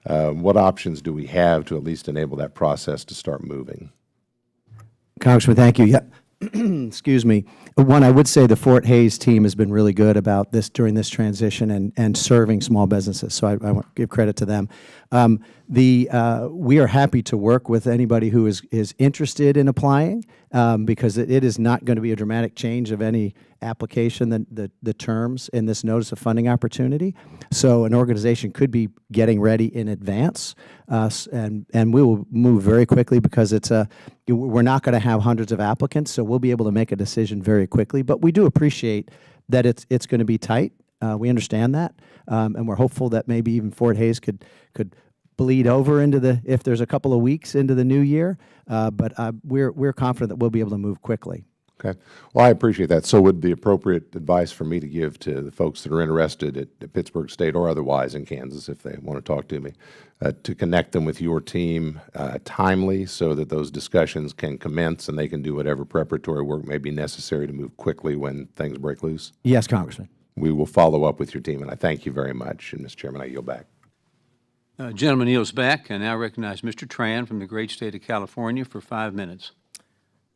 What options do we have to at least enable that process to start moving? Congressman, thank you. Yeah. Excuse me. One, I would say the Fort Hays team has been really good about this during this transition and serving small businesses, so I want to give credit to them. We are happy to work with anybody who is interested in applying because it is not going to be a dramatic change of any application, the terms in this notice of funding opportunity. So an organization could be getting ready in advance, and we will move very quickly because we're not going to have hundreds of applicants, so we'll be able to make a decision very quickly. But we do appreciate that it's going to be tight. We understand that, and we're hopeful that maybe even Fort Hays could bleed over into if there's a couple of weeks into the new year. But we're confident that we'll be able to move quickly. Okay. Well, I appreciate that. So would the appropriate advice for me to give to the folks that are interested at Pittsburgh State or otherwise in Kansas, if they want to talk to me, to connect them with your team timely so that those discussions can commence and they can do whatever preparatory work may be necessary to move quickly when things break loose? Yes, Congressman. We will follow up with your team, and I thank you very much. And, Mr. Chairman, I yield back. Gentleman yields back. I now recognize Mr. Tran from the great state of California for 5 minutes.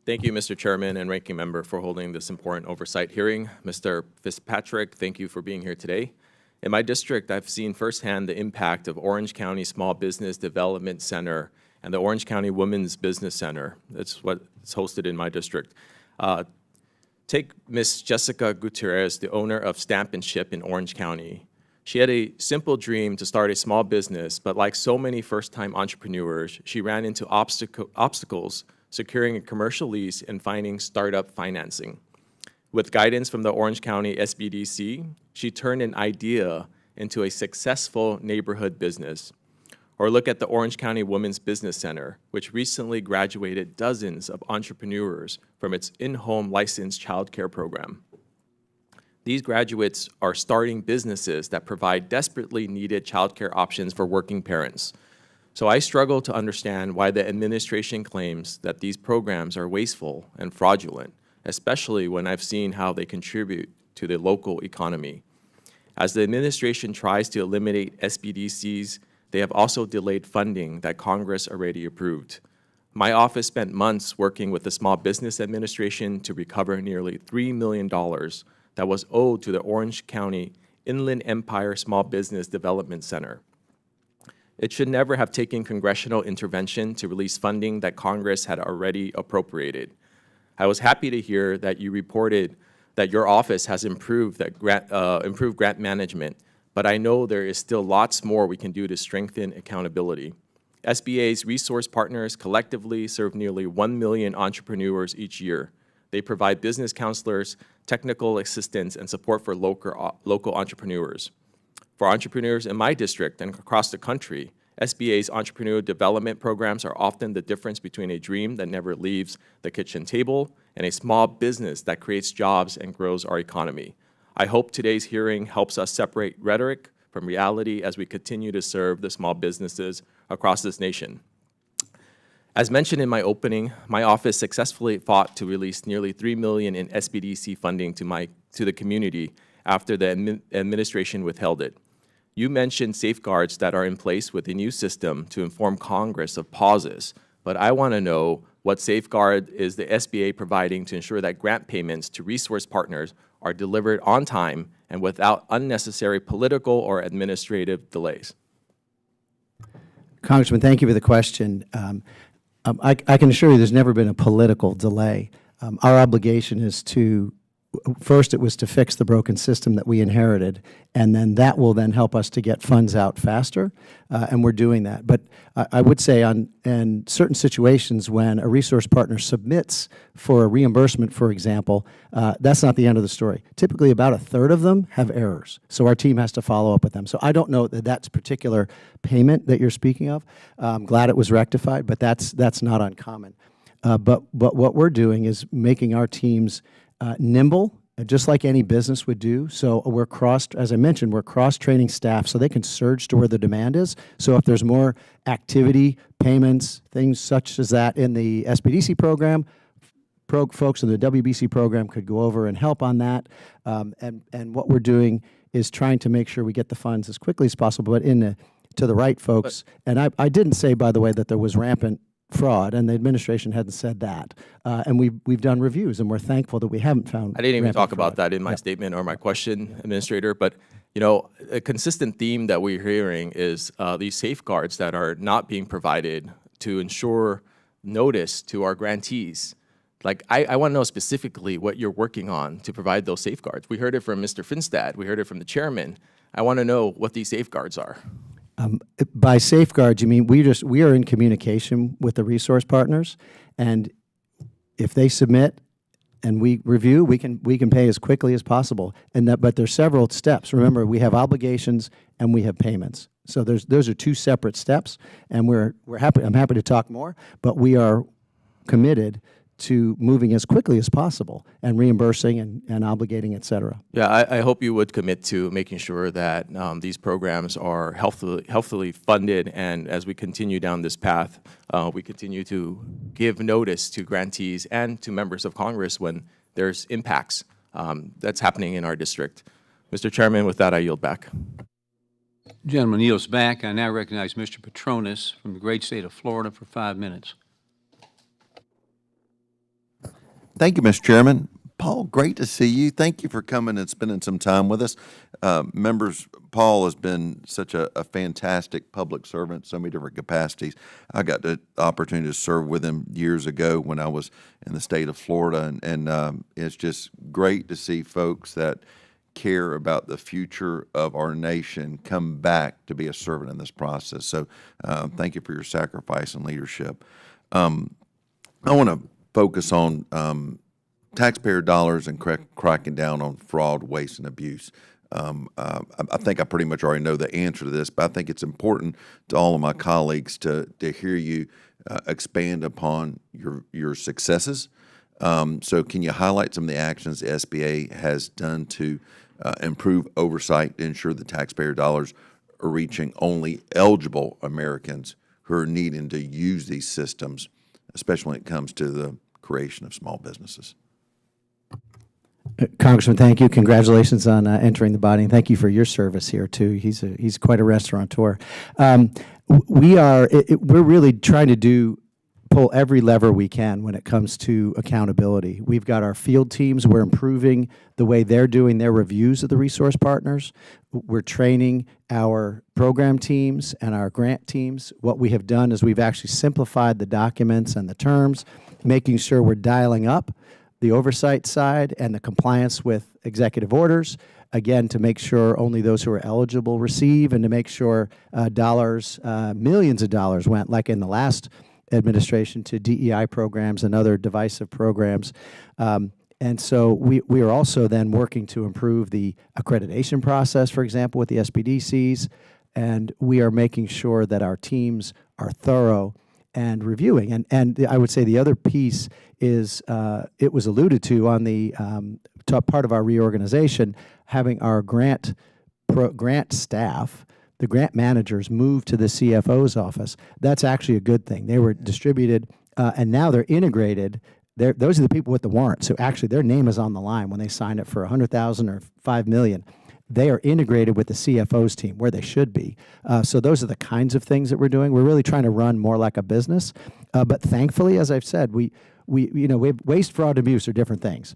Thank you, Mr. Chairman and Ranking Member, for holding this important oversight hearing. Mr. Fitzpatrick, thank you for being here today. In my district, I've seen firsthand the impact of Orange County Small Business Development Center and the Orange County Women's Business Center. That's what's hosted in my district. Take Ms. Jessica Gutierrez, the owner of Stamp and Ship in Orange County. She had a simple dream to start a small business, but like so many first-time entrepreneurs, she ran into obstacles securing a commercial lease and finding startup financing. With guidance from the Orange County SBDC, she turned an idea into a successful neighborhood business. Or look at the Orange County Women's Business Center, which recently graduated dozens of entrepreneurs from its in-home licensed childcare program. These graduates are starting businesses that provide desperately needed childcare options for working parents. So I struggle to understand why the administration claims that these programs are wasteful and fraudulent, especially when I've seen how they contribute to the local economy. As the administration tries to eliminate SBDCs, they have also delayed funding that Congress already approved. My office spent months working with the Small Business Administration to recover nearly $3 million that was owed to the Orange County Inland Empire Small Business Development Center. It should never have taken congressional intervention to release funding that Congress had already appropriated. I was happy to hear that you reported that your office has improved grant management, but I know there is still lots more we can do to strengthen accountability. SBA's resource partners collectively serve nearly 1 million entrepreneurs each year. They provide business counselors, technical assistance, and support for local entrepreneurs. For entrepreneurs in my district and across the country, SBA's entrepreneurial development programs are often the difference between a dream that never leaves the kitchen table and a small business that creates jobs and grows our economy. I hope today's hearing helps us separate rhetoric from reality as we continue to serve the small businesses across this nation. As mentioned in my opening, my office successfully fought to release nearly $3 million in SBDC funding to the community after the administration withheld it. You mentioned safeguards that are in place with the new system to inform Congress of pauses, but I want to know what safeguard is the SBA providing to ensure that grant payments to resource partners are delivered on time and without unnecessary political or administrative delays? Congressman, thank you for the question. I can assure you there's never been a political delay. Our obligation is to, first it was to fix the broken system that we inherited, and then that will then help us to get funds out faster, and we're doing that. But I would say in certain situations when a resource partner submits for a reimbursement, for example, that's not the end of the story. Typically about a third of them have errors, so our team has to follow up with them. So I don't know that that's particular payment that you're speaking of. I'm glad it was rectified, but that's not uncommon. But what we're doing is making our teams nimble, just like any business would do. So we're as I mentioned, we're cross-training staff so they can surge to where the demand is. So if there's more activity, payments, things such as that in the SBDC program, folks in the WBC program could go over and help on that. And what we're doing is trying to make sure we get the funds as quickly as possible, but to the right folks. And I didn't say, by the way, that there was rampant fraud, and the administration hadn't said that. And we've done reviews, and we're thankful that we haven't found. I didn't even talk fraud. about that in my statement or my question, Administrator, but you know, a consistent theme that we're hearing is these safeguards that are not being provided to ensure notice to our grantees. Like, I want to know specifically what you're working on to provide those safeguards. We heard it from Mr. Finstad. We heard it from the chairman. I want to know what these safeguards are. By safeguards, you mean we are in communication with the resource partners, and if they submit and we review, we can pay as quickly as possible. But there's several steps. Remember, we have obligations and we have payments. So those are two separate steps, and we're happy. I'm happy to talk more, but we are committed to moving as quickly as possible and reimbursing and obligating, et cetera. Yeah, I hope you would commit to making sure that these programs are healthily funded, and as we continue down this path, we continue to give notice to grantees and to members of Congress when there's impacts that's happening in our district. Mr. Chairman, with that, I yield back. Gentleman yields back. I now recognize Mr. Petronis from the great state of Florida for 5 minutes. Thank you, Mr. Chairman. Paul, great to see you. Thank you for coming and spending some time with us. Members, Paul has been such a fantastic public servant, so many different capacities. I got the opportunity to serve with him years ago when I was in the state of Florida, and it's just great to see folks that care about the future of our nation come back to be a servant in this process. So thank you for your sacrifice and leadership. I want to focus on taxpayer dollars and cracking down on fraud, waste, and abuse. I think I pretty much already know the answer to this, but I think it's important to all of my colleagues to hear you expand upon your successes. So can you highlight some of the actions the SBA has done to improve oversight to ensure the taxpayer dollars are reaching only eligible Americans who are needing to use these systems, especially when it comes to the creation of small businesses? Congressman, thank you. Congratulations on entering the body, and thank you for your service here too. He's quite a restaurateur. We're really trying to pull every lever we can when it comes to accountability. We've got our field teams. We're improving the way they're doing their reviews of the resource partners. We're training our program teams and our grant teams. What we have done is we've actually simplified the documents and the terms, making sure we're dialing up the oversight side and the compliance with executive orders, again, to make sure only those who are eligible receive, and to make sure millions of dollars went, like in the last administration, to DEI programs and other divisive programs. And so we are also then working to improve the accreditation process, for example, with the SBDCs, and we are making sure that our teams are thorough and reviewing. And I would say the other piece is, it was alluded to on the top part of our reorganization, having our grant staff, the grant managers, move to the CFO's office. That's actually a good thing. They were distributed, and now they're integrated those are the people with the warrant. So actually, their name is on the line when they sign up for 100,000 or 5 million. They are integrated with the CFO's team where they should be. So those are the kinds of things that we're doing. We're really trying to run more like a business. But thankfully, as I've said, we have waste, fraud, and abuse are different things.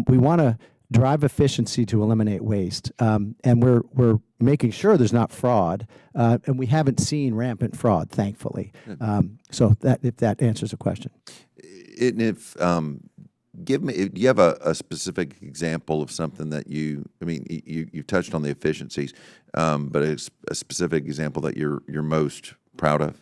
We want to drive efficiency to eliminate waste, and we're making sure there's not fraud, and we haven't seen rampant fraud, thankfully. So if that answers the question. And if, do you have a specific example of something that you touched on the efficiencies, but it's a specific example that you're most proud of?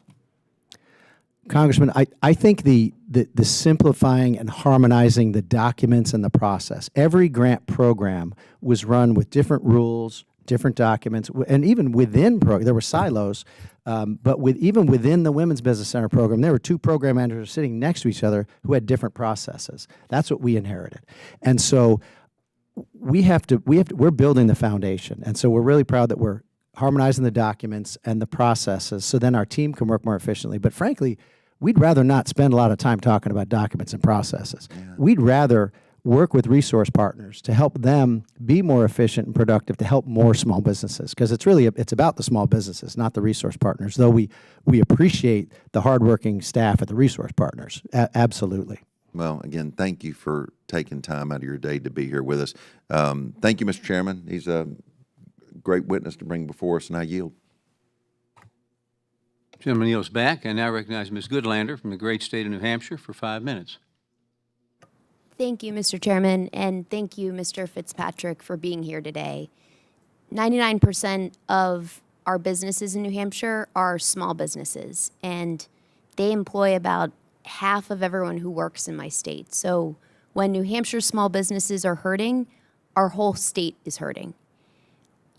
Congressman, I think the simplifying and harmonizing the documents and the process. Every grant program was run with different rules, different documents, and even within there were silos. But even within the Women's Business Center program, there were 2 program managers sitting next to each other who had different processes. That's what we inherited, and so we're building the foundation, and so we're really proud that we're harmonizing the documents and the processes, so then our team can work more efficiently. But frankly, we'd rather not spend a lot of time talking about documents and processes. Yeah. We'd rather work with resource partners to help them be more efficient and productive, to help more small businesses, because it's about the small businesses, not the resource partners, though we appreciate the hardworking staff at the resource partners. Absolutely. Well, again, thank you for taking time out of your day to be here with us. Thank you, Mr. Chairman. He's a great witness to bring before us, and I yield. Gentleman yields back. I now recognize Ms. Goodlander from the great state of New Hampshire for 5 minutes. Thank you, Mr. Chairman, and thank you, Mr. Fitzpatrick, for being here today. 99% of our businesses in New Hampshire are small businesses, and they employ about half of everyone who works in my state. So when New Hampshire small businesses are hurting, our whole state is hurting.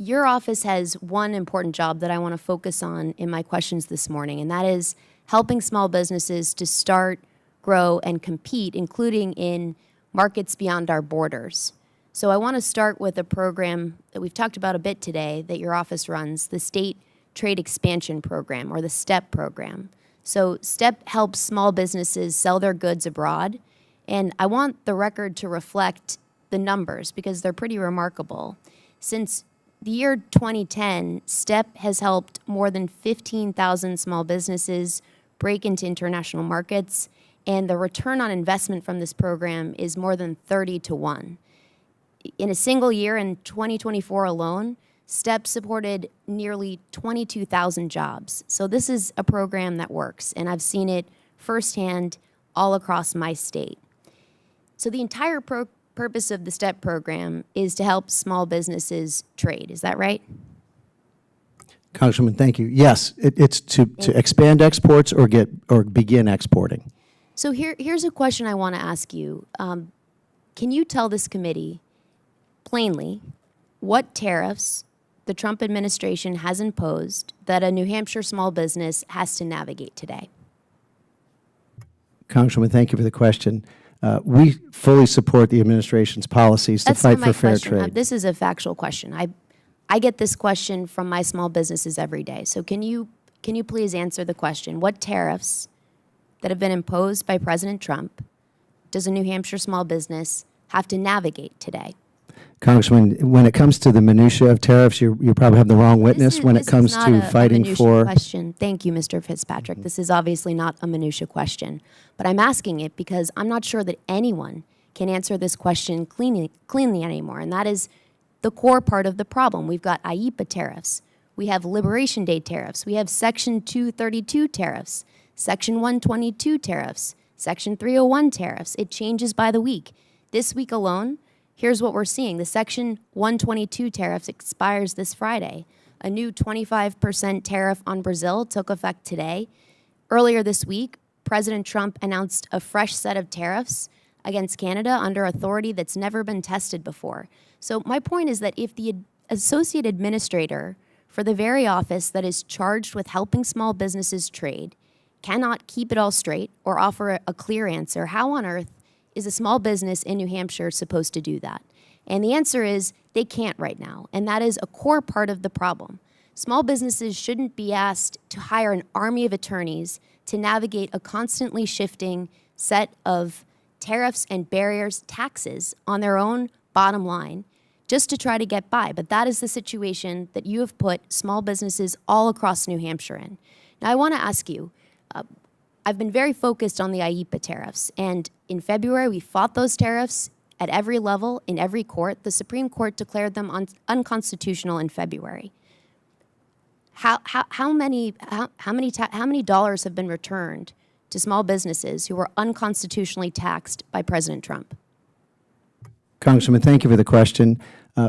Your office has one important job that I want to focus on in my questions this morning, and that is helping small businesses to start, grow, and compete, including in markets beyond our borders. So I want to start with a program that we've talked about a bit today that your office runs, the State Trade Expansion Program, or the STEP program. So STEP helps small businesses sell their goods abroad, and I want the record to reflect the numbers because they're pretty remarkable. Since the year 2010, STEP has helped more than 15,000 small businesses break into international markets, and the return on investment from this program is more than 30 to 1. In a single year, in 2024 alone, STEP supported nearly 22,000 jobs. So this is a program that works, and I've seen it firsthand all across my state. So the entire purpose of the STEP program is to help small businesses trade. Is that right? Congresswoman, thank you. Yes, it's to expand exports or begin exporting. So here's a question I want to ask you. Can you tell this committee plainly what tariffs the Trump administration has imposed that a New Hampshire small business has to navigate today? Congresswoman, thank you for the question. We fully support the administration's policies to fight for fair trade. This is a factual question. I get this question from my small businesses every day. So can you please answer the question? What tariffs that have been imposed by President Trump does a New Hampshire small business have to navigate today? Congressman, when it comes to the minutia of tariffs, you probably have the wrong witness when it comes to fighting for. Question. Thank you, Mr. Fitzpatrick. This is obviously not a minutia question, but I'm asking it because I'm not sure that anyone can answer this question cleanly anymore, and that is the core part of the problem. We've got IEEPA tariffs. We have Liberation Day tariffs. We have Section 232 tariffs, Section 122 tariffs, Section 301 tariffs. It changes by the week. This week alone, here's what we're seeing. The Section 122 tariffs expires this Friday. A new 25% tariff on Brazil took effect today. Earlier this week, President Trump announced a fresh set of tariffs against Canada under authority that's never been tested before. So my point is that if the associate administrator for the very office that is charged with helping small businesses trade cannot keep it all straight or offer a clear answer, how on earth is a small business in New Hampshire supposed to do that? And the answer is they can't right now, and that is a core part of the problem. Small businesses shouldn't be asked to hire an army of attorneys to navigate a constantly shifting set of tariffs and barriers, taxes on their own bottom line just to try to get by. But that is the situation that you have put small businesses all across New Hampshire in. Now, I want to ask you, I've been very focused on the IEEPA tariffs, and in February, we fought those tariffs at every level, in every court. The Supreme Court declared them unconstitutional in February. How many dollars have been returned to small businesses who were unconstitutionally taxed by President Trump? Congressman, thank you for the question.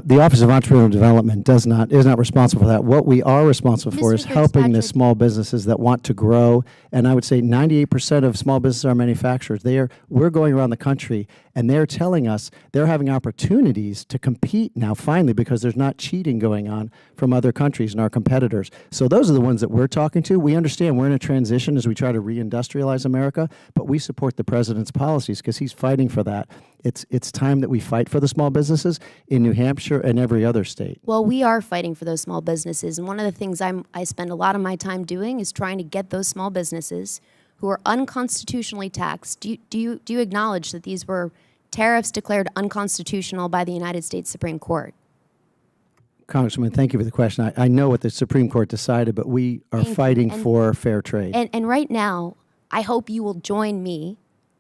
The Office of Entrepreneurial Development is not responsible for that. What we are responsible for is Mr. helping the Fitzpatrick. small businesses that want to grow. And I would say 98% of small businesses are manufacturers. We're going around the country, and they're telling us they're having opportunities to compete now, finally, because there's not cheating going on from other countries and our competitors. So those are the ones that we're talking to. We understand we're in a transition as we try to reindustrialize America, but we support the president's policies because he's fighting for that. It's time that we fight for the small businesses in New Hampshire and every other state. Well, we are fighting for those small businesses, and one of the things I spend a lot of my time doing is trying to get those small businesses who are unconstitutionally taxed. Do you acknowledge that these were tariffs declared unconstitutional by the United States Supreme Court? Congressman, thank you for the question. I know what the Supreme Court decided, but we are fighting for fair trade. And right now, I hope you will join me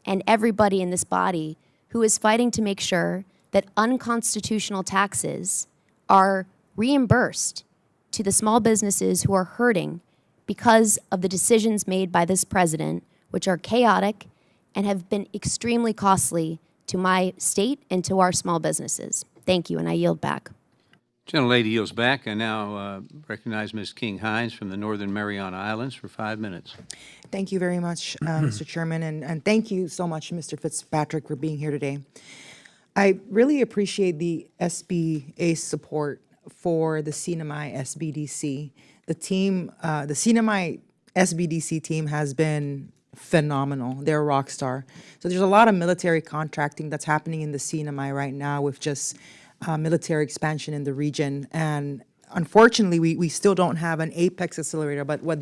and everybody in this body who is fighting to make sure that unconstitutional taxes are reimbursed to the small businesses who are hurting because of the decisions made by this president, which are chaotic and have been extremely costly to my state and to our small businesses. Thank you, and I yield back. Gentlelady yields back. I now recognize Ms. King-Hines from the Northern Mariana Islands for 5 minutes. Thank you very much, Mr. Chairman, and thank you so much, Mr. Fitzpatrick, for being here today. I really appreciate the SBA's support for the CNMI SBDC. The team, the CNMI SBDC team has been phenomenal. They're a rock star. So there's a lot of military contracting that's happening in the CNMI right now with just military expansion in the region. And unfortunately, we still don't have an Apex accelerator, but what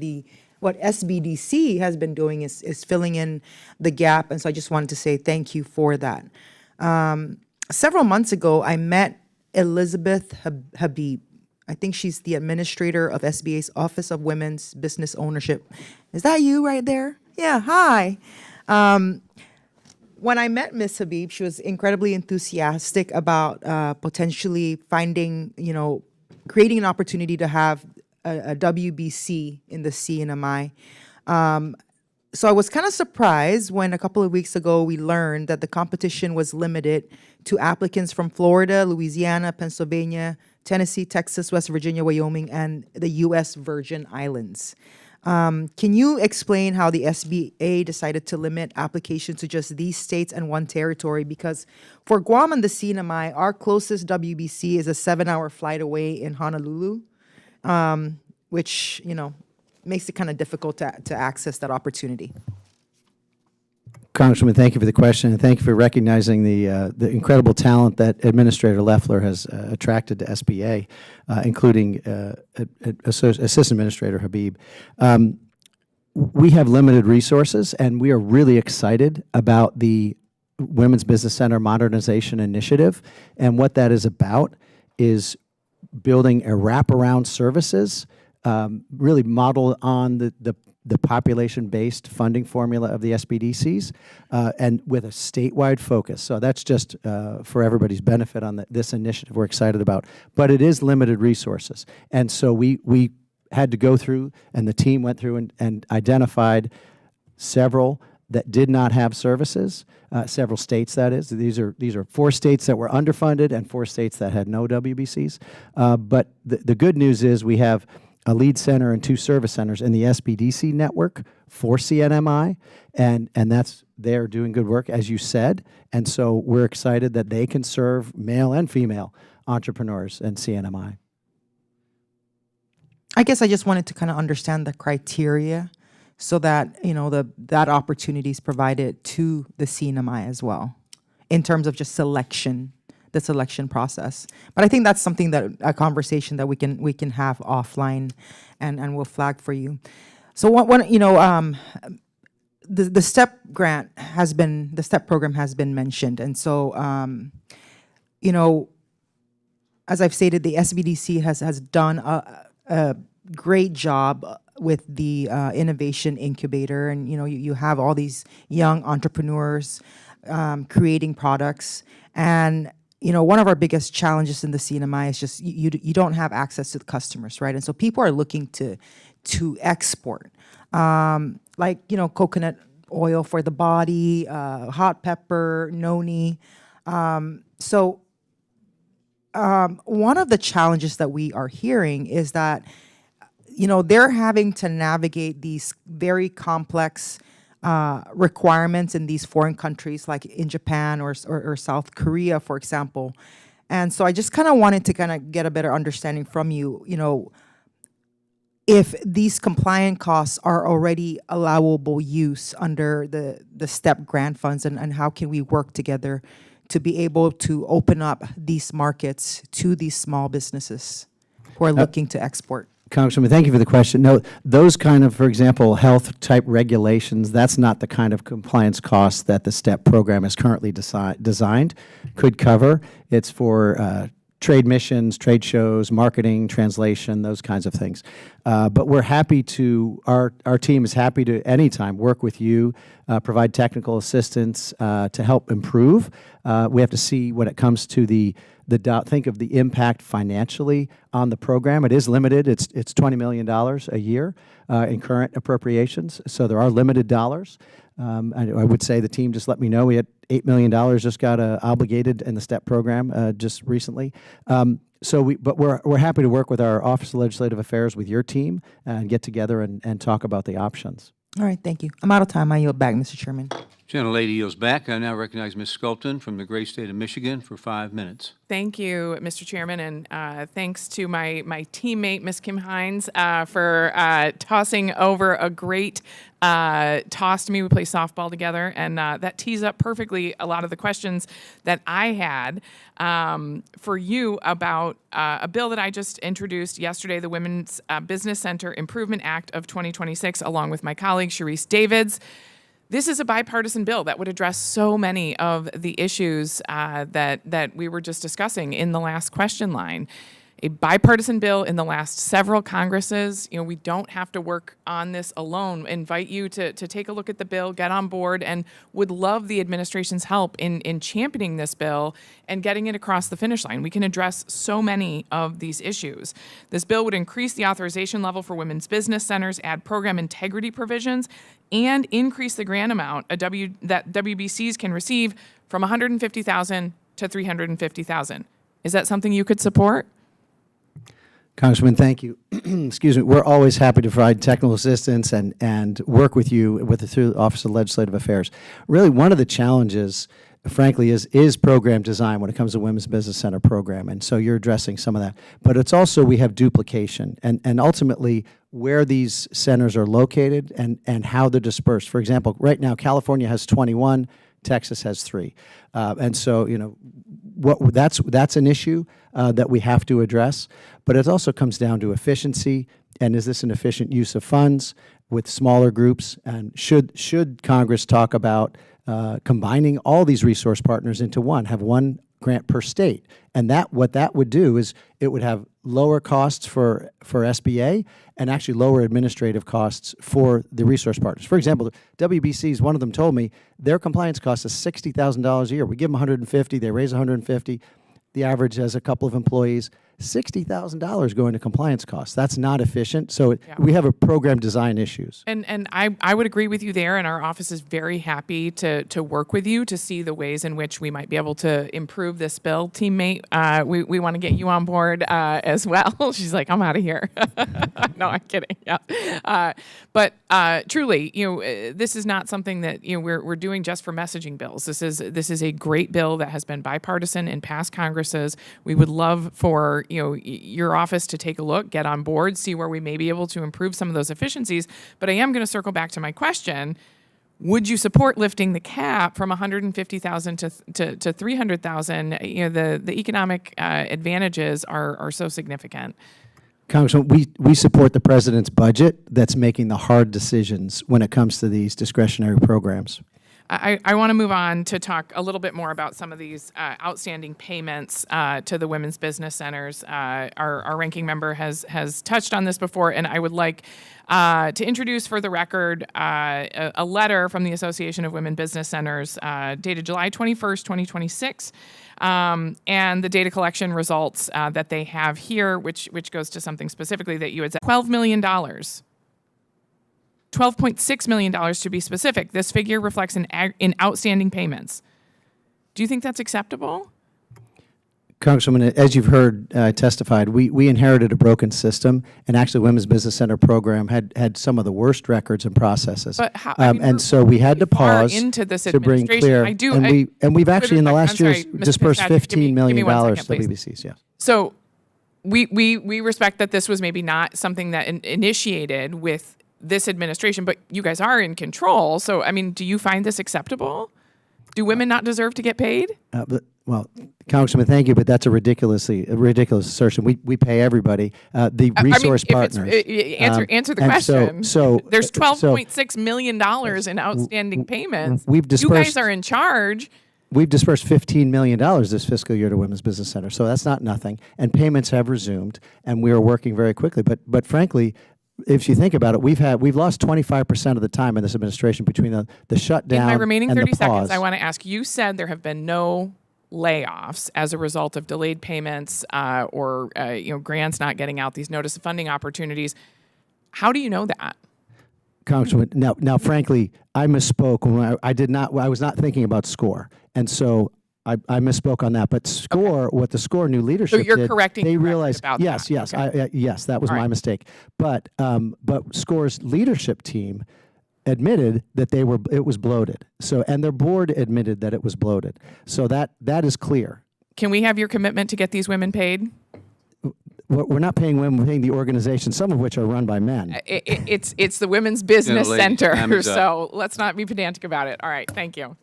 SBDC has been doing is filling in the gap. And so I just wanted to say thank you for that. Several months ago, I met Elizabeth Habib. I think she's the administrator of SBA's Office of Women's Business Ownership. Is that you right there? Yeah, hi. When I met Ms. Habib, she was incredibly enthusiastic about potentially finding, creating an opportunity to have a WBC in the CNMI. So I was kind of surprised when a couple of weeks ago we learned that the competition was limited to applicants from Florida, Louisiana, Pennsylvania, Tennessee, Texas, West Virginia, Wyoming, and the U.S. Virgin Islands. Can you explain how the SBA decided to limit applications to just these states and one territory? Because for Guam and the CNMI, our closest WBC is a 7-hour flight away in Honolulu, which, makes it kind of difficult to access that opportunity. Congressman, thank you for the question, and thank you for recognizing the incredible talent that Administrator Loeffler has attracted to SBA, including Assistant Administrator Habib. We have limited resources, and we are really excited about the Women's Business Center Modernization Initiative, and what that is about is building a wraparound services really modeled on the population-based funding formula of the SBDCs, and with a statewide focus. So that's just for everybody's benefit on this initiative we're excited about. But it is limited resources. And so we had to go through, and the team went through and identified several that did not have services, several states, that is. These are 4 states that were underfunded and 4 states that had no WBCs. But the good news is we have a lead center and 2 service centers in the SBDC network for CNMI, and they're doing good work, as you said, and so we're excited that they can serve male and female entrepreneurs in CNMI. I guess I just wanted to kind of understand the criteria so that, that opportunity is provided to the CNMI as well, in terms of just selection, the selection process. But I think that's something a conversation that we can have offline, and we'll flag for you. So the STEP the STEP program has been mentioned. And so, you know, as I've stated, the SBDC has done a great job with the innovation incubator. And, you know, you have all these young entrepreneurs creating products. And, you know, one of our biggest challenges in the CNMI is just you don't have access to the customers, right? And so people are looking to export, like, you know, coconut oil for the body, hot pepper, noni. So one of the challenges that we are hearing is that, you know, they're having to navigate these very complex requirements in these foreign countries, like in Japan or South Korea, for example. And so I just kind of wanted to kind of get a better understanding from you, you know, if these compliant costs are already allowable use under the STEP grant funds, and how can we work together to be able to open up these markets to these small businesses who are looking to export? Congresswoman, thank you for the question. No, those kind of, for example, health-type regulations, that's not the kind of compliance costs that the STEP program is currently designed, could cover. It's for trade missions, trade shows, marketing, translation, those kinds of things. But we're happy to, our team is happy to anytime work with you, provide technical assistance to help improve. We have to see when it comes to think of the impact financially on the program. It is limited. It's $20 million a year in current appropriations, so there are limited dollars. I would say the team just let me know we had $8 million just got obligated in the STEP program just recently. But we're happy to work with our Office of Legislative Affairs with your team and get together and talk about the options. All right, thank you. I'm out of time. I yield back, Mr. Chairman. Gentlelady yields back. I now recognize Ms. Sculpton from the great state of Michigan for 5 minutes. Thank you, Mr. Chairman, and thanks to my teammate, Ms. Kim Hines, for tossing over a great toss to me. We play softball together, and that tees up perfectly a lot of the questions that I had for you about a bill that I just introduced yesterday, the Women's Business Center Improvement Act of 2026, along with my colleague, Sharice Davids. This is a bipartisan bill that would address so many of the issues that we were just discussing in the last question line. A bipartisan bill in the last several Congresses. You know, we don't have to work on this alone. Invite you to take a look at the bill, get on board, and would love the administration's help in championing this bill and getting it across the finish line. We can address so many of these issues. This bill would increase the authorization level for women's business centers, add program integrity provisions, and increase the grant amount that WBCs can receive from $150,000 to $350,000. Is that something you could support? Congressman, thank you. Excuse me. We're always happy to provide technical assistance and work with you through the Office of Legislative Affairs. Really, one of the challenges, frankly, is program design when it comes to Women's Business Center program, and so you're addressing some of that. But it's also we have duplication, and ultimately where these centers are located and how they're dispersed. For example, right now California has 21, Texas has 3, and so you know that's an issue that we have to address. But it also comes down to efficiency, and is this an efficient use of funds with smaller groups? And should Congress talk about combining all these resource partners into one, have one grant per state? And what that would do is it would have lower costs for SBA and actually lower administrative costs for the resource partners. For example, WBCs, one of them told me their compliance cost is $60,000 a year. We give them $150, they raise $150. The average has a couple of employees. $60,000 going to compliance costs. That's not efficient. So we have a program design issues. And I would agree with you there, and our office is very happy to work with you to see the ways in which we might be able to improve this bill. Teammate, we want to get you on board as well. She's like, I'm out of here. No, I'm kidding. Yeah. But truly, you know, this is not something that we're doing just for messaging bills. This is a great bill that has been bipartisan in past Congresses. We would love for your office to take a look, get on board, see where we may be able to improve some of those efficiencies. But I am going to circle back to my question. Would you support lifting the cap from $150,000 to $300,000? The economic advantages are so significant. Congressman, we support the president's budget that's making the hard decisions when it comes to these discretionary programs. I want to move on to talk a little bit more about some of these outstanding payments to the women's business centers. Our ranking member has touched on this before, and I would like to introduce for the record a letter from the Association of Women Business Centers dated July 21st, 2026, and the data collection results that they have here, which goes to something specifically that you had said. $12 million. $12.6 million to be specific. This figure reflects in outstanding payments. Do you think that's acceptable? Congresswoman, as you've heard testified, we inherited a broken system, and actually Women's Business Center program had some of the worst records and processes. But how, and so we had to far pause into this to bring administration. clear. And we've actually in the last year dispersed $15 million to please. WBCs. Yeah. So we respect that this was maybe not something that initiated with this administration, but you guys are in control. So, I mean, do you find this acceptable? Do women not deserve to get paid? Well, Congressman, thank you, but that's a ridiculous assertion. We pay everybody. The resource partners. Answer the question. So there's $12.6 million in outstanding payments. We've dispersed, you guys are in charge. We've dispersed $15 million this fiscal year to Women's Business Center, so that's not nothing. And payments have resumed, and we are working very quickly. But frankly, if you think about it, we've lost 25% of the time in this administration between the shutdown in my remaining and 30 the pause. seconds, I want to ask, you said there have been no layoffs as a result of delayed payments or grants not getting out, these notice of funding opportunities. How do you know that? Congresswoman, now, frankly, I misspoke when I was not thinking about SCORE, and so I misspoke on that. But SCORE, what the SCORE new leadership So you're did, correcting they me realized about yes, that. yes, Okay. yes, that was All my right. mistake. But SCORE's leadership team admitted that it was bloated. So, and their board admitted that it was bloated. So that is clear. Can we have your commitment to get these women paid? We're not paying women, we're paying the organizations, some of which are run by men. It's the Women's Business Lady, time Center, is up. so let's not be pedantic about it. All right, thank you.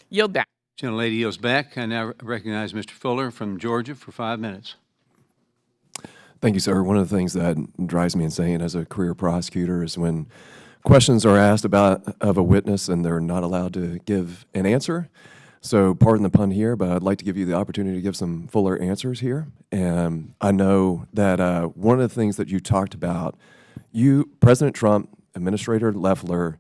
Yield back. Gentlelady yields back. I now recognize Mr. Fuller from Georgia for 5 minutes. Thank you, sir. One of the things that drives me insane as a career prosecutor is when questions are asked of a witness and they're not allowed to give an answer. So pardon the pun here, but I'd like to give you the opportunity to give some fuller answers here. And I know that one of the things that you talked about, President Trump, Administrator Loeffler,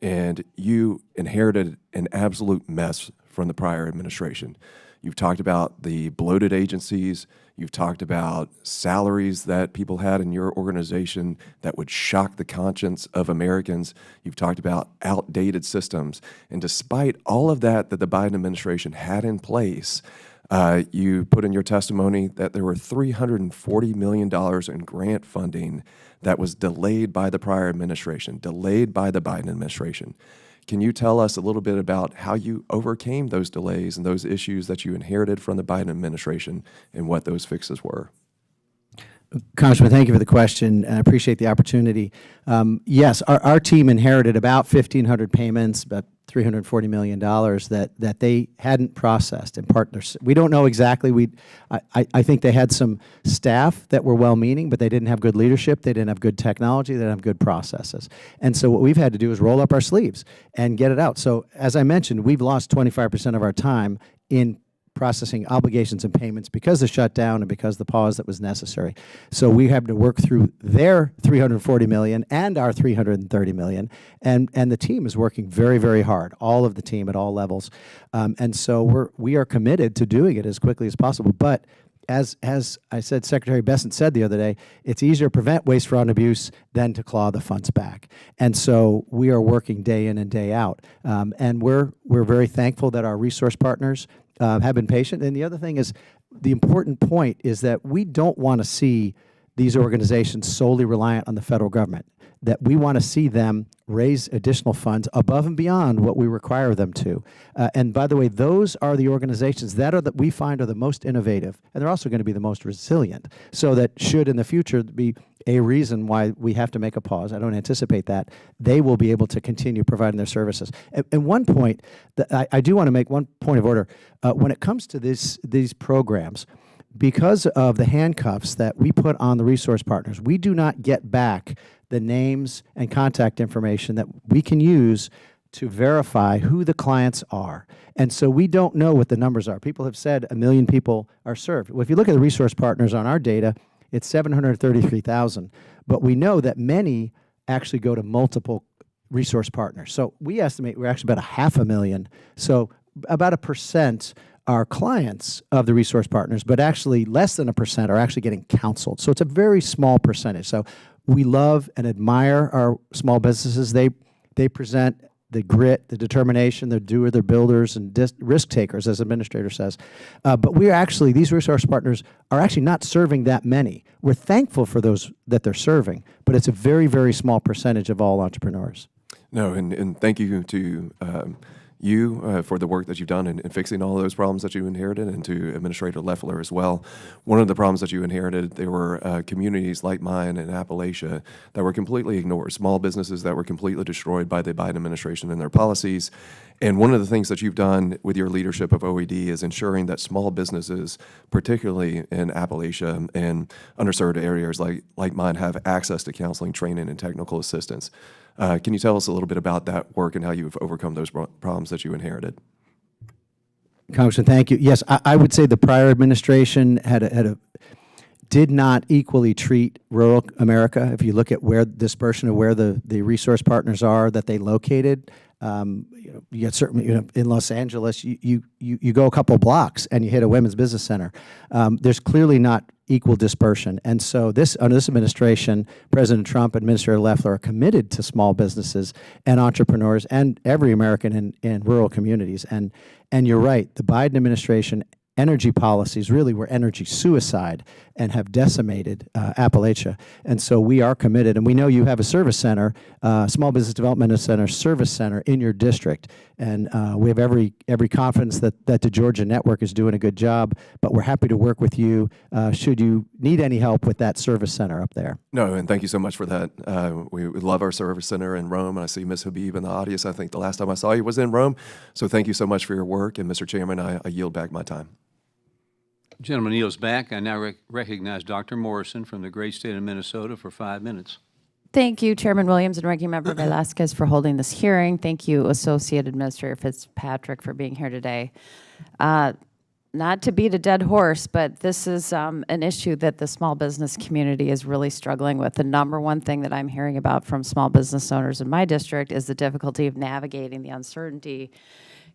and you inherited an absolute mess from the prior administration. You've talked about the bloated agencies. You've talked about salaries that people had in your organization that would shock the conscience of Americans. You've talked about outdated systems. And despite all of that the Biden administration had in place, you put in your testimony that there were $340 million in grant funding that was delayed by the prior administration, delayed by the Biden administration. Can you tell us a little bit about how you overcame those delays and those issues that you inherited from the Biden administration and what those fixes were? Congressman, thank you for the question, and I appreciate the opportunity. Yes, our team inherited about 1,500 payments, about $340 million that they hadn't processed in partners. We don't know exactly. I think they had some staff that were well-meaning, but they didn't have good leadership, they didn't have good technology, they didn't have good processes. And so what we've had to do is roll up our sleeves and get it out. So as I mentioned, we've lost 25% of our time in processing obligations and payments because of the shutdown and because of the pause that was necessary. So we have to work through their $340 million and our $330 million, and the team is working very, very hard, all of the team at all levels. And so we are committed to doing it as quickly as possible. But as I said, Secretary Bessent said the other day, it's easier to prevent waste, fraud, and abuse than to claw the funds back. And so we are working day in and day out. And we're very thankful that our resource partners have been patient. And the other thing is, the important point is that we don't want to see these organizations solely reliant on the federal government, that we want to see them raise additional funds above and beyond what we require them to. And by the way, those are the organizations that we find are the most innovative, and they're also going to be the most resilient. So that should in the future be a reason why we have to make a pause, I don't anticipate that, they will be able to continue providing their services. And one point, that I do want to make one point of order. When it comes to these programs, because of the handcuffs that we put on the resource partners, we do not get back the names and contact information that we can use to verify who the clients are. And so we don't know what the numbers are. People have said 1 million people are served. Well, if you look at the resource partners on our data, it's 733,000. But we know that many actually go to multiple resource partners. So we estimate we're actually about 500,000. So about 1% are clients of the resource partners, but actually less than 1% are actually getting counseled. So it's a very small percentage. So we love and admire our small businesses. They present the grit, the determination, the doer, the builders, and risk takers, as the administrator says. But we're actually, these resource partners are actually not serving that many. We're thankful for those that they're serving, but it's a very, very small percentage of all entrepreneurs. No, and thank you to you for the work that you've done in fixing all of those problems that you inherited, and to Administrator Loeffler as well. One of the problems that you inherited, there were communities like mine in Appalachia that were completely ignored, small businesses that were completely destroyed by the Biden administration and their policies. And one of the things that you've done with your leadership of OED is ensuring that small businesses, particularly in Appalachia and underserved areas like mine, have access to counseling, training, and technical assistance. Can you tell us a little bit about that work and how you've overcome those problems that you inherited? Congressman, thank you. Yes, I would say the prior administration did not equally treat rural America. If you look at where dispersion of where the resource partners are that they located, you get certainly in Los Angeles, you go a couple blocks and you hit a women's business center. There's clearly not equal dispersion, and so under this administration, President Trump and Administrator Loeffler are committed to small businesses and entrepreneurs and every American in rural communities. And you're right, the Biden administration energy policies really were energy suicide and have decimated Appalachia. And so we are committed, and we know you have a service center, Small Business Development Center service center in your district, and we have every confidence that the Georgia network is doing a good job, but we're happy to work with you should you need any help with that service center up there. No, and thank you so much for that. We love our service center in Rome, and I see Ms. Habib in the audience. I think the last time I saw you was in Rome, so thank you so much for your work, and Mr. Chairman, I yield back my time. Gentleman yields back. I now recognize Dr. Morrison from the great state of Minnesota for 5 minutes. Thank you, Chairman Williams and Ranking Member Velasquez, for holding this hearing. Thank you, Associate Administrator Fitzpatrick, for being here today. Not to beat a dead horse, but this is an issue that the small business community is really struggling with. The number one thing that I'm hearing about from small business owners in my district is the difficulty of navigating the uncertainty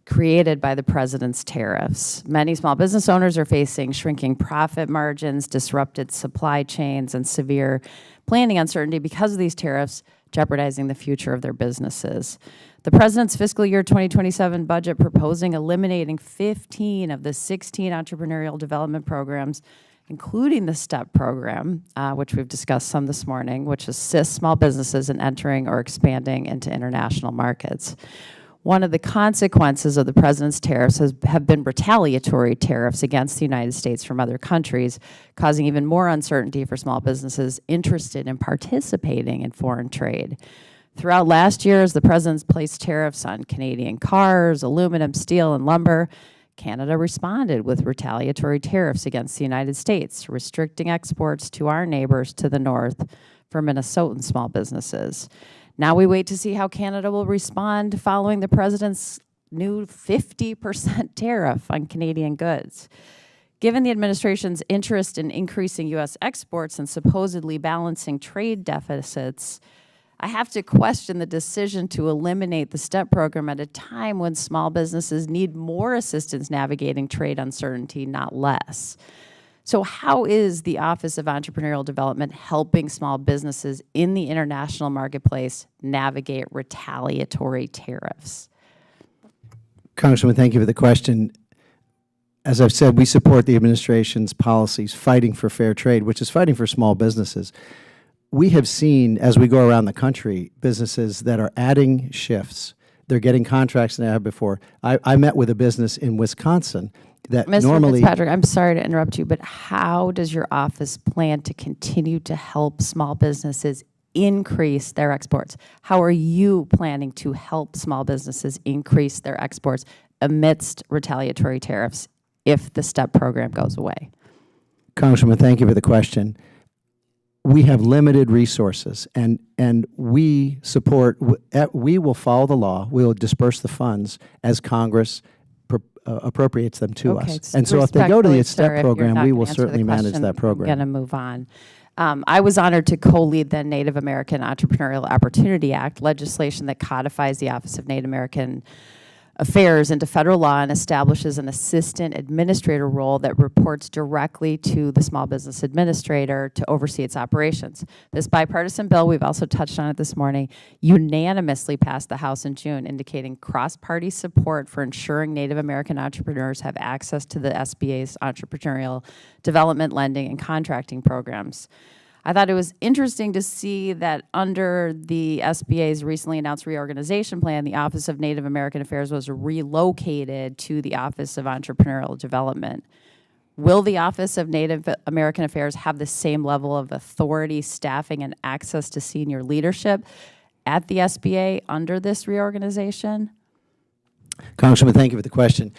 created by the president's tariffs. Many small business owners are facing shrinking profit margins, disrupted supply chains, and severe planning uncertainty because of these tariffs, jeopardizing the future of their businesses. The president's fiscal year 2027 budget proposing eliminating 15 of the 16 entrepreneurial development programs, including the STEP program, which we've discussed some this morning, which assists small businesses in entering or expanding into international markets. One of the consequences of the president's tariffs have been retaliatory tariffs against the United States from other countries, causing even more uncertainty for small businesses interested in participating in foreign trade. Throughout last year, as the president's placed tariffs on Canadian cars, aluminum, steel, and lumber, Canada responded with retaliatory tariffs against the United States, restricting exports to our neighbors to the north for Minnesotan small businesses. Now we wait to see how Canada will respond following the president's new 50% tariff on Canadian goods. Given the administration's interest in increasing U.S. exports and supposedly balancing trade deficits, I have to question the decision to eliminate the STEP program at a time when small businesses need more assistance navigating trade uncertainty, not less. So how is the Office of Entrepreneurial Development helping small businesses in the international marketplace navigate retaliatory tariffs? Congresswoman, thank you for the question. As I've said, we support the administration's policies fighting for fair trade, which is fighting for small businesses. We have seen, as we go around the country, businesses that are adding shifts. They're getting contracts than they have before. I met with a business in Wisconsin that Mr. normally— Fitzpatrick, I'm sorry to interrupt you, but how does your office plan to continue to help small businesses increase their exports? How are you planning to help small businesses increase their exports amidst retaliatory tariffs if the STEP program goes away? Congressman, thank you for the question. We have limited resources, and we support, we will follow the law. We will disperse the funds as Congress appropriates them to Okay, us. And so if they go to the respectfully, sir, STEP if you're program, not we gonna will answer the certainly manage question, that I'm program. going to move on. I was honored to co-lead the Native American Entrepreneurial Opportunity Act, legislation that codifies the Office of Native American Affairs into federal law and establishes an assistant administrator role that reports directly to the Small Business Administrator to oversee its operations. This bipartisan bill, we've also touched on it this morning, unanimously passed the House in June, indicating cross-party support for ensuring Native American entrepreneurs have access to the SBA's entrepreneurial development, lending, and contracting programs. I thought it was interesting to see that under the SBA's recently announced reorganization plan, the Office of Native American Affairs was relocated to the Office of Entrepreneurial Development. Will the Office of Native American Affairs have the same level of authority, staffing, and access to senior leadership at the SBA under this reorganization? Congressman, thank you for the question.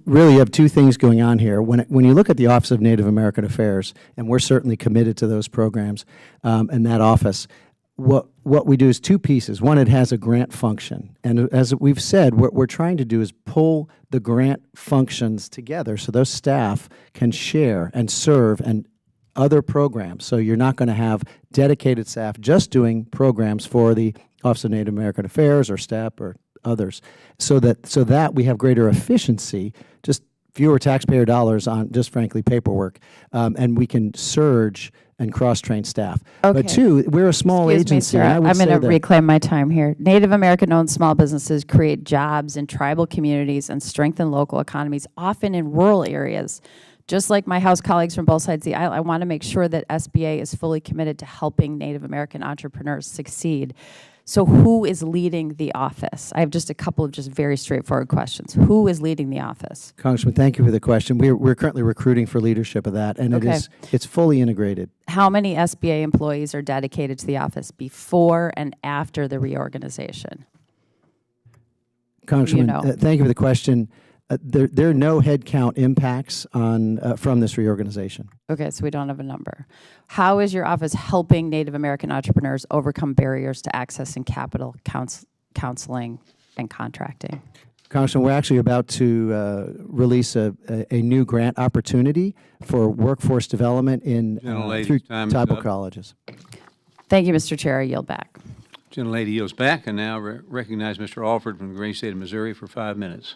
Really, you have two things going on here. When you look at the Office of Native American Affairs, and we're certainly committed to those programs and that office, what we do is two pieces. One, it has a grant function. And as we've said, what we're trying to do is pull the grant functions together so those staff can share and serve and other programs. So you're not going to have dedicated staff just doing programs for the Office of Native American Affairs or STEP or others, so that we have greater efficiency, just fewer taxpayer dollars on just frankly paperwork, and we can surge and cross-train staff. Okay. But two, we're a small Excuse me, agency. sir. and I would I'm going say to that- reclaim my time here. Native American-owned small businesses create jobs in tribal communities and strengthen local economies, often in rural areas. Just like my House colleagues from both sides of the aisle, I want to make sure that SBA is fully committed to helping Native American entrepreneurs succeed. So who is leading the office? I have just a couple of just very straightforward questions. Who is leading the office? Congressman, thank you for the question. We're currently recruiting for leadership of that, and Okay. it's fully integrated. How many SBA employees are dedicated to the office before and after the reorganization? Congressman, know. thank you for the question. There are no headcount impacts on from this reorganization. Okay, so we don't have a number. How is your office helping Native American entrepreneurs overcome barriers to accessing capital, counseling, and contracting? Congressman, we're actually about to release a new grant opportunity for workforce development in Gentlelady, through time is tribal up. colleges. Thank you, Mr. Chair. I yield back. Gentlelady yields back, and now recognize Mr. Alford from the great state of Missouri for 5 minutes.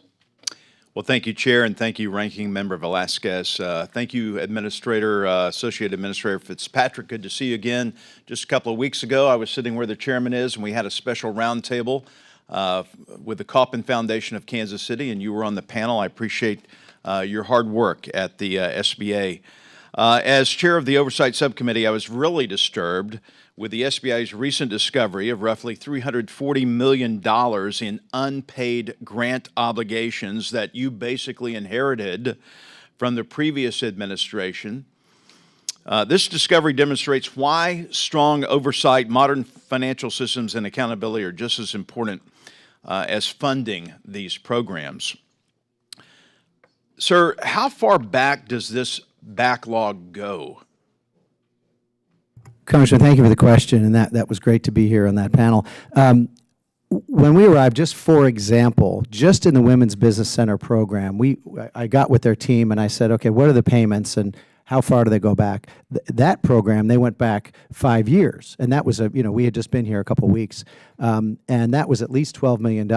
Well, thank you, Chair, and thank you, Ranking Member Velasquez. Thank you, Administrator, Associate Administrator Fitzpatrick. Good to see you again. Just a couple of weeks ago, I was sitting where the chairman is, and we had a special roundtable with the Kauffman Foundation of Kansas City, and you were on the panel. I appreciate your hard work at the SBA. As chair of the Oversight Subcommittee, I was really disturbed with the SBA's recent discovery of roughly $340 million in unpaid grant obligations that you basically inherited from the previous administration. This discovery demonstrates why strong oversight, modern financial systems, and accountability are just as important as funding these programs. Sir, how far back does this backlog go? Congressman, thank you for the question, and that was great to be here on that panel. When we arrived, just for example, just in the Women's Business Center program, I got with their team and I said, okay, what are the payments and how far do they go back? That program, they went back 5 years, and that was we had just been here a couple weeks, and that was at least $12 million,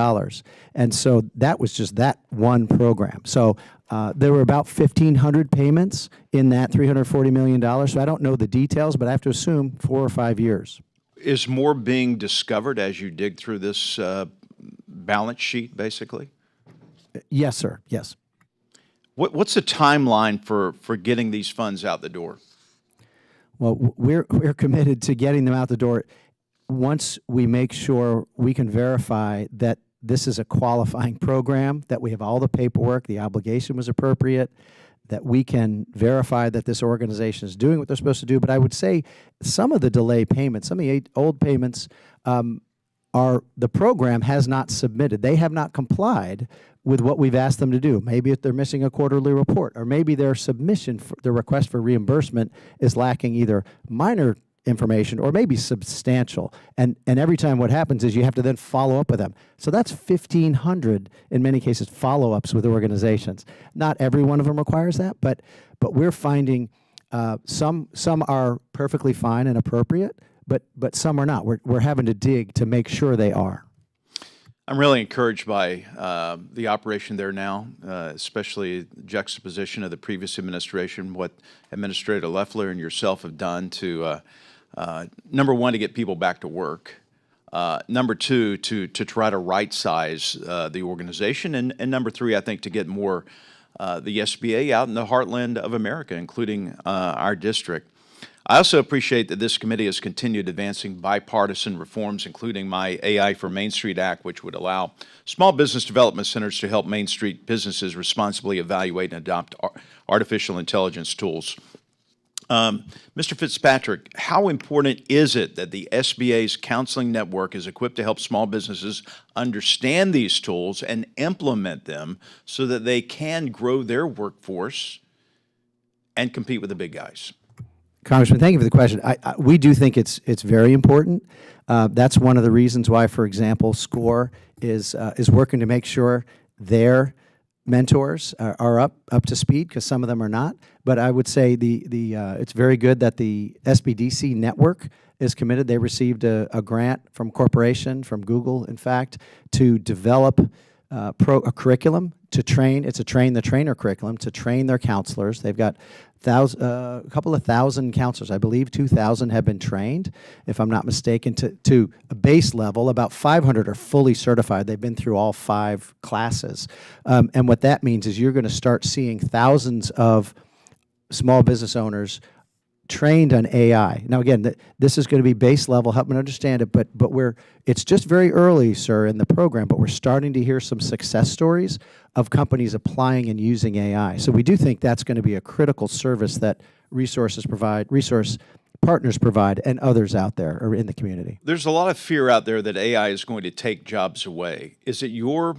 and so that was just that one program. So there were about 1,500 payments in that $340 million. So I don't know the details, but I have to assume 4 or 5 years. Is more being discovered as you dig through this balance sheet, basically? Yes, sir. Yes. What's the timeline for getting these funds out the door? Well, we're committed to getting them out the door once we make sure we can verify that this is a qualifying program, that we have all the paperwork, the obligation was appropriate, that we can verify that this organization is doing what they're supposed to do. But I would say some of the delay payments, some of the old payments, are the program has not submitted. They have not complied with what we've asked them to do. Maybe if they're missing a quarterly report, or maybe their submission, their request for reimbursement is lacking either minor information or maybe substantial. And every time what happens is you have to then follow up with them. So that's 1,500, in many cases, follow-ups with organizations. Not every one of them requires that, but we're finding some are perfectly fine and appropriate, but some are not. We're having to dig to make sure they are. I'm really encouraged by the operation there now, especially the juxtaposition of the previous administration, what Administrator Loeffler and yourself have done to, number one, to get people back to work, number two, to try to right-size the organization, and number three, I think, to get more the SBA out in the heartland of America, including our district. I also appreciate that this committee has continued advancing bipartisan reforms, including my AI for Main Street Act, which would allow small business development centers to help Main Street businesses responsibly evaluate and adopt artificial intelligence tools. Mr. Fitzpatrick, how important is it that the SBA's counseling network is equipped to help small businesses understand these tools and implement them so that they can grow their workforce and compete with the big guys? Congressman, thank you for the question. We do think it's very important. That's one of the reasons why, for example, SCORE is working to make sure their mentors are up to speed, because some of them are not. But I would say it's very good that the SBDC network is committed. They received a grant from corporation, from Google, in fact, to develop a curriculum to train. It's a train the trainer curriculum to train their counselors. They've got a couple of thousand counselors. I believe 2,000 have been trained, if I'm not mistaken, to a base level. About 500 are fully certified. They've been through all 5 classes. And what that means is you're going to start seeing thousands of small business owners trained on AI. Now, again, this is going to be base level, help them understand it, but it's just very early, sir, in the program, but we're starting to hear some success stories of companies applying and using AI. So we do think that's going to be a critical service that resource partners provide, and others out there or in the community. There's a lot of fear out there that AI is going to take jobs away. Is it your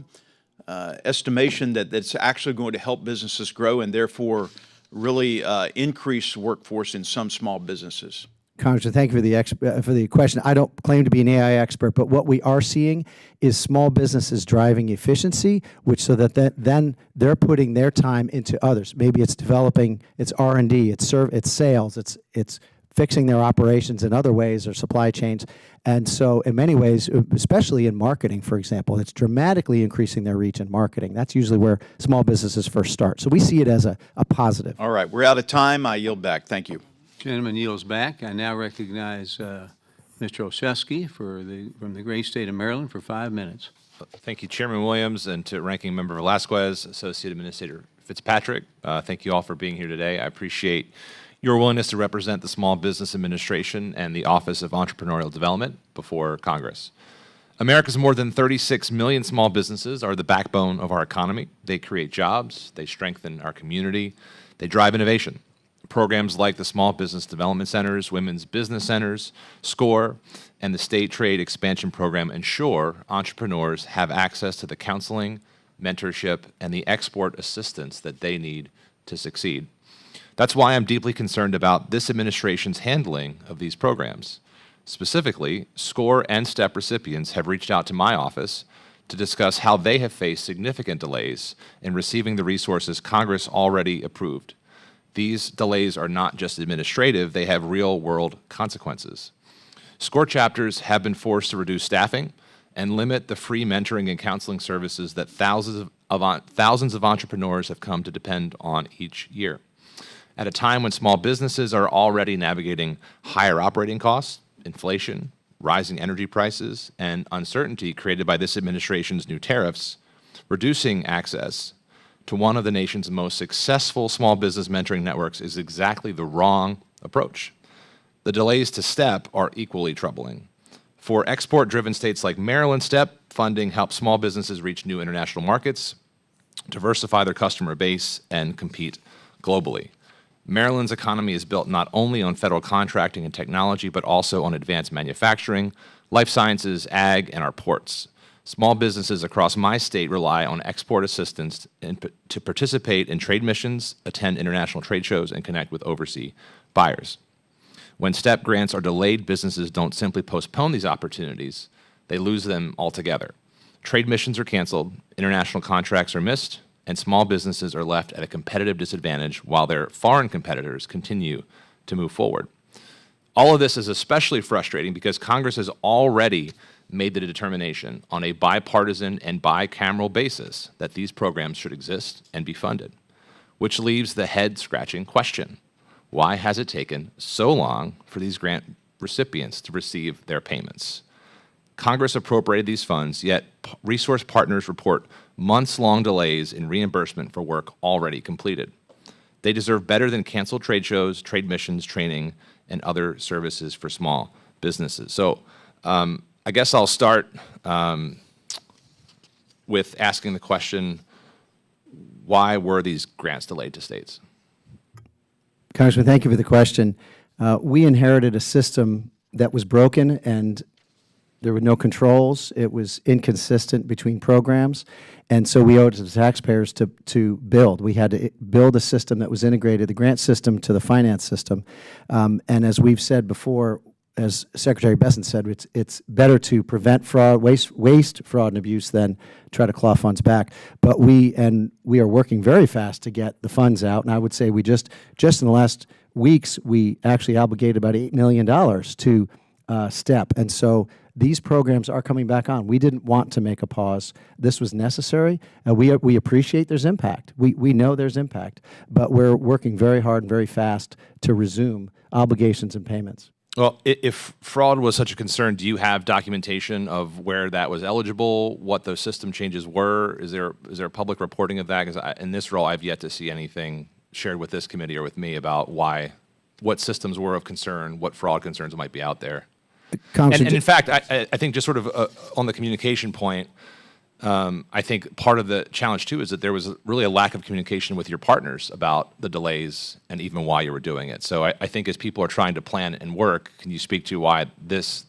estimation that that's actually going to help businesses grow and therefore really increase workforce in some small businesses? Congressman, thank you for the question. I don't claim to be an AI expert, but what we are seeing is small businesses driving efficiency, which so that then they're putting their time into others. Maybe it's developing, it's R&D, it's sales, it's fixing their operations in other ways, or supply chains. And so in many ways, especially in marketing, for example, it's dramatically increasing their reach in marketing. That's usually where small businesses first start. So we see it as a positive. All right, we're out of time. I yield back. Thank you. Gentleman yields back. I now recognize Mr. Olszewski from the great state of Maryland for 5 minutes. Thank you, Chairman Williams, and to Ranking Member Velasquez, Associate Administrator Fitzpatrick. Thank you all for being here today. I appreciate your willingness to represent the Small Business Administration and the Office of Entrepreneurial Development before Congress. America's more than 36 million small businesses are the backbone of our economy. They create jobs, they strengthen our community, they drive innovation. Programs like the Small Business Development Centers, Women's Business Centers, SCORE, and the State Trade Expansion Program ensure entrepreneurs have access to the counseling, mentorship, and the export assistance that they need to succeed. That's why I'm deeply concerned about this administration's handling of these programs. Specifically, SCORE and STEP recipients have reached out to my office to discuss how they have faced significant delays in receiving the resources Congress already approved. These delays are not just administrative, they have real-world consequences. SCORE chapters have been forced to reduce staffing and limit the free mentoring and counseling services that thousands of entrepreneurs have come to depend on each year. At a time when small businesses are already navigating higher operating costs, inflation, rising energy prices, and uncertainty created by this administration's new tariffs, reducing access to one of the nation's most successful small business mentoring networks is exactly the wrong approach. The delays to STEP are equally troubling. For export-driven states like Maryland, STEP funding helps small businesses reach new international markets, diversify their customer base, and compete globally. Maryland's economy is built not only on federal contracting and technology, but also on advanced manufacturing, life sciences, ag, and our ports. Small businesses across my state rely on export assistance to participate in trade missions, attend international trade shows, and connect with overseas buyers. When STEP grants are delayed, businesses don't simply postpone these opportunities, they lose them altogether. Trade missions are canceled, international contracts are missed, and small businesses are left at a competitive disadvantage while their foreign competitors continue to move forward. All of this is especially frustrating because Congress has already made the determination on a bipartisan and bicameral basis that these programs should exist and be funded, which leaves the head-scratching question: why has it taken so long for these grant recipients to receive their payments? Congress appropriated these funds, yet resource partners report months-long delays in reimbursement for work already completed. They deserve better than canceled trade shows, trade missions, training, and other services for small businesses. So I guess I'll start with asking the question, why were these grants delayed to states? Congressman, thank you for the question. We inherited a system that was broken, and there were no controls. It was inconsistent between programs, and so we owed it to the taxpayers to build. We had to build a system that was integrated, the grant system to the finance system. And as we've said before, as Secretary Besson said, it's better to prevent fraud, waste, fraud, and abuse than try to claw funds back. But we are working very fast to get the funds out. And I would say we just in the last weeks, we actually obligated about $8 million to STEP. And so these programs are coming back on. We didn't want to make a pause. This was necessary. We appreciate there's impact. We know there's impact. But we're working very hard and very fast to resume obligations and payments. Well, if fraud was such a concern, do you have documentation of where that was eligible, what those system changes were? Is there public reporting of that? Because in this role, I've yet to see anything shared with this committee or with me about what systems were of concern, what fraud concerns might be out there. And in fact, I think just sort of on the communication point, I think part of the challenge, too, is that there was really a lack of communication with your partners about the delays and even why you were doing it. So I think as people are trying to plan and work, can you speak to why these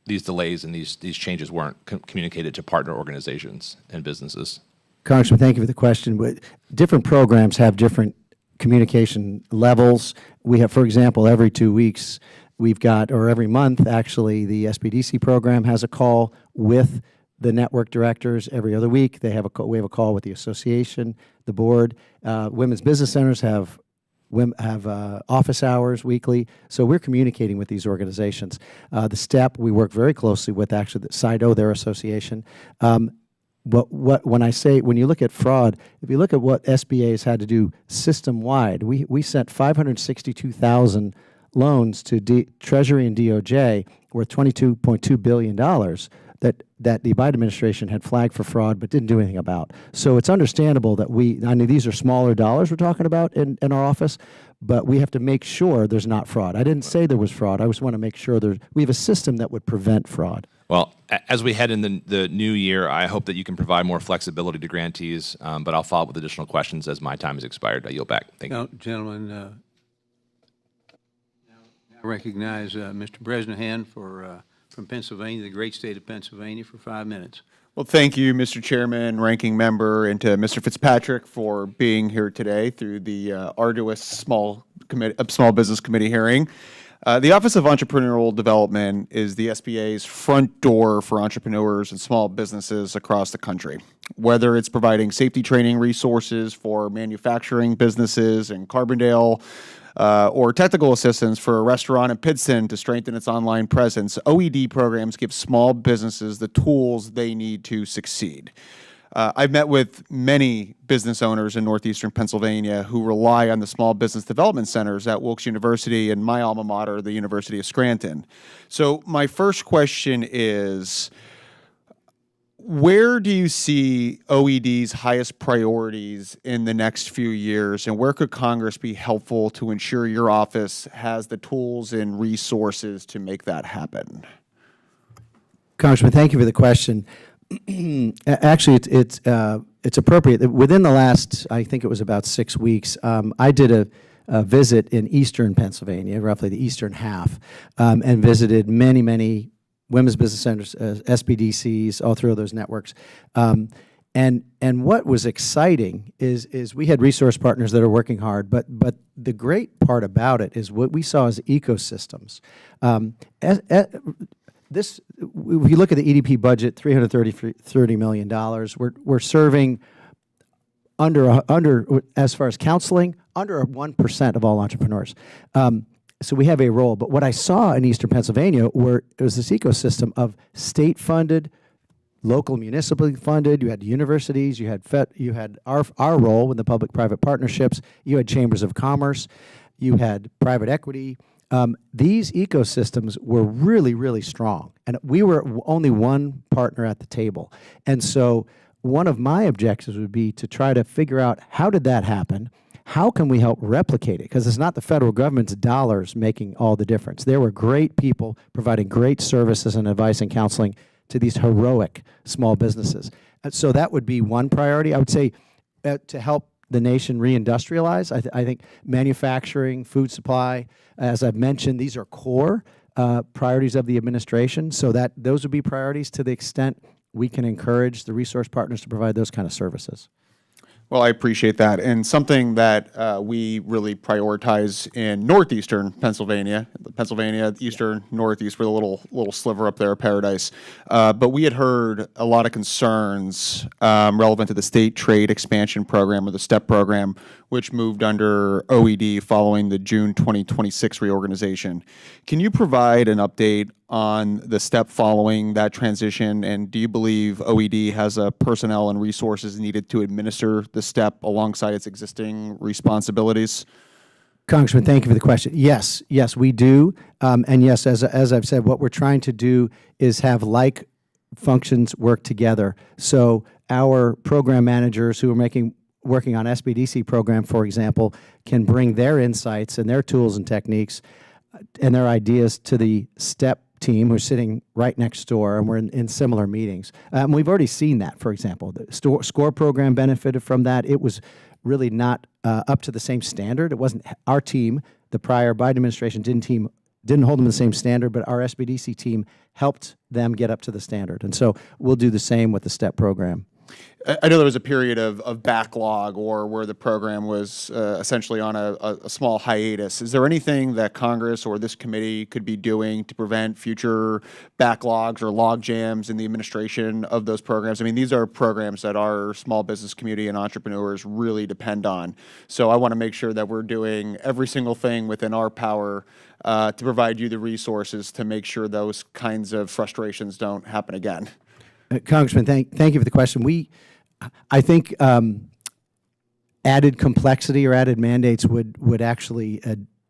delays and these changes weren't communicated to partner organizations and businesses? Congressman, thank you for the question. But different programs have different communication levels. We have, for example, every 2 weeks, we've got, or every month, actually, the SBDC program has a call with the network directors. Every other week, we have a call with the association, the board. Women's business centers have office hours weekly. So we're communicating with these organizations. The STEP, we work very closely with, actually, the SIDO, their association. But when you look at fraud, if you look at what SBA has had to do system-wide, we sent 562,000 loans to Treasury and DOJ worth $22.2 billion that the Biden administration had flagged for fraud but didn't do anything about. So it's understandable that I know these are smaller dollars we're talking about in our office, but we have to make sure there's not fraud. I didn't say there was fraud. I just want to make sure we have a system that would prevent fraud. Well, as we head in the new year, I hope that you can provide more flexibility to grantees, but I'll follow up with additional questions as my time has expired. I yield back. Thank you. Now, gentlemen, now I recognize Mr. Bresnahan from Pennsylvania, the great state of Pennsylvania, for 5 minutes. Well, thank you, Mr. Chairman, Ranking Member, and to Mr. Fitzpatrick for being here today through the arduous Small Business Committee hearing. The Office of Entrepreneurial Development is the SBA's front door for entrepreneurs and small businesses across the country. Whether it's providing safety training resources for manufacturing businesses in Carbondale, or technical assistance for a restaurant in Pittston to strengthen its online presence, OED programs give small businesses the tools they need to succeed. I've met with many business owners in northeastern Pennsylvania who rely on the small business development centers at Wilkes University and my alma mater, the University of Scranton. So my first question is, where do you see OED's highest priorities in the next few years, and where could Congress be helpful to ensure your office has the tools and resources to make that happen? Congressman, thank you for the question. Actually, it's appropriate. Within the last, I think it was about 6 weeks, I did a visit in eastern Pennsylvania, roughly the eastern half, and visited many women's business centers, SBDCs, all through those networks. And what was exciting is we had resource partners that are working hard, but the great part about it is what we saw as ecosystems. If you look at the EDP budget, $330 million, we're serving under as far as counseling, under 1% of all entrepreneurs. So we have a role. But what I saw in Eastern Pennsylvania where it was this ecosystem of state-funded, local municipally funded, you had universities, you had our role with the public-private partnerships, you had chambers of commerce, you had private equity. These ecosystems were really, really strong, and we were only one partner at the table. And so one of my objectives would be to try to figure out how did that happen, how can we help replicate it, because it's not the federal government's dollars making all the difference. There were great people providing great services and advice and counseling to these heroic small businesses. And so that would be one priority. I would say to help the nation reindustrialize. I think manufacturing, food supply, as I've mentioned, these are core priorities of the administration, so that those would be priorities to the extent we can encourage the resource partners to provide those kind of services. Well, I appreciate that. And something that we really prioritize in northeastern Pennsylvania, eastern, northeast, with a little sliver up there of paradise. But we had heard a lot of concerns relevant to the state trade expansion program, or the STEP program, which moved under OED following the June 2026 reorganization. Can you provide an update on the STEP following that transition, and do you believe OED has personnel and resources needed to administer the STEP alongside its existing responsibilities? Congressman, thank you for the question. Yes, we do. And yes, as I've said, what we're trying to do is have like functions work together. So our program managers who are working on SBDC program, for example, can bring their insights and their tools and techniques and their ideas to the STEP team who's sitting right next door, and we're in similar meetings. We've already seen that, for example. The SCORE program benefited from that. It was really not up to the same standard. It wasn't our team. The prior Biden administration didn't hold them to the same standard, but our SBDC team helped them get up to the standard. And so we'll do the same with the STEP program. I know there was a period of backlog, or where the program was essentially on a small hiatus. Is there anything that Congress or this committee could be doing to prevent future backlogs or log jams in the administration of those programs? I mean, these are programs that our small business community and entrepreneurs really depend on. So I want to make sure that we're doing every single thing within our power to provide you the resources to make sure those kinds of frustrations don't happen again. Congressman, thank you for the question. I think added complexity or added mandates would actually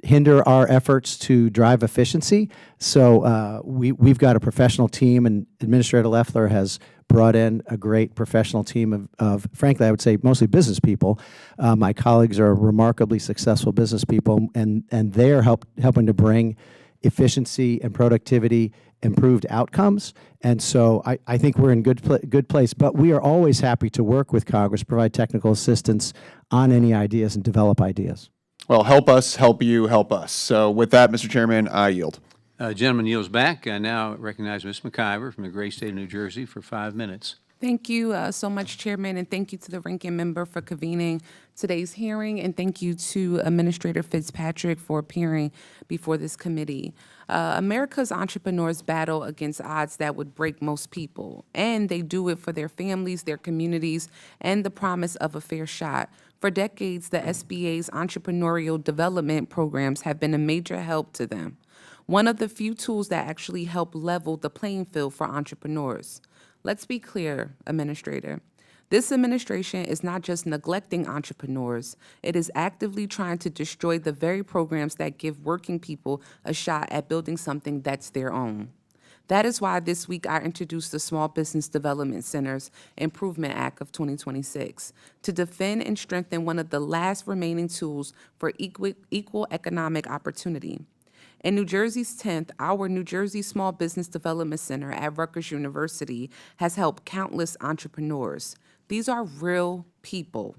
hinder our efforts to drive efficiency. So we've got a professional team, and Administrator Loeffler has brought in a great professional team of frankly, I would say mostly business people. My colleagues are remarkably successful business people, and they're helping to bring efficiency and productivity, improved outcomes. And so I think we're in good place, but we are always happy to work with Congress, provide technical assistance on any ideas and develop ideas. Well, help us, help you, help us. So with that, Mr. Chairman, I yield. Gentleman yields back. I now recognize Ms. McIver from the great state of New Jersey for 5 minutes. Thank you so much, Chairman, and thank you to the ranking member for convening today's hearing, and thank you to Administrator Fitzpatrick for appearing before this committee. America's entrepreneurs battle against odds that would break most people, and they do it for their families, their communities, and the promise of a fair shot. For decades, the SBA's entrepreneurial development programs have been a major help to them, one of the few tools that actually help level the playing field for entrepreneurs. Let's be clear, Administrator. This administration is not just neglecting entrepreneurs, it is actively trying to destroy the very programs that give working people a shot at building something that's their own. That is why this week I introduced the Small Business Development Center's Improvement Act of 2026 to defend and strengthen one of the last remaining tools for equal economic opportunity. In New Jersey's 10th, our New Jersey Small Business Development Center at Rutgers University has helped countless entrepreneurs. These are real people,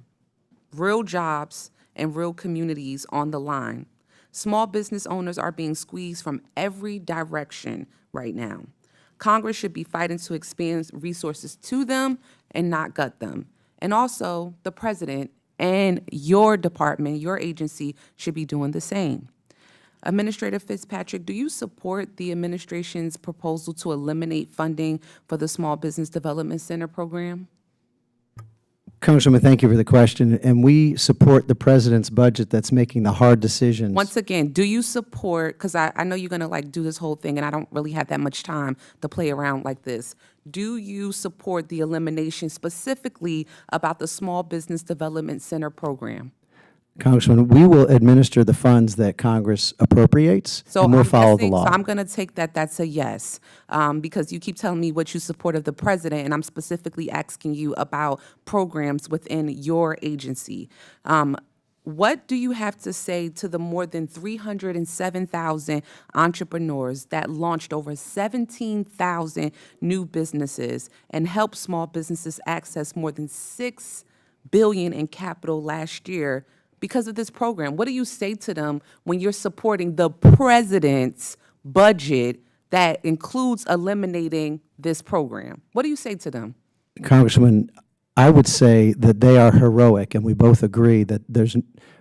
real jobs, and real communities on the line. Small business owners are being squeezed from every direction right now. Congress should be fighting to expand resources to them and not gut them. And also, the president and your department, your agency, should be doing the same. Administrator Fitzpatrick, do you support the administration's proposal to eliminate funding for the Small Business Development Center program? Congresswoman, thank you for the question. And we support the president's budget that's making the hard decisions. Once again, do you support, because I know you're going to do this whole thing, and I don't really have that much time to play around like this. Do you support the elimination specifically about the Small Business Development Center program? Congressman, we will administer the funds that Congress appropriates, and we'll follow the law. So I'm going to take that that's a yes, because you keep telling me what you support of the president, and I'm specifically asking you about programs within your agency. What do you have to say to the more than 307,000 entrepreneurs that launched over 17,000 new businesses and helped small businesses access more than $6 billion in capital last year because of this program? What do you say to them when you're supporting the president's budget that includes eliminating this program? What do you say to them? Congressman, I would say that they are heroic, and we both agree that there's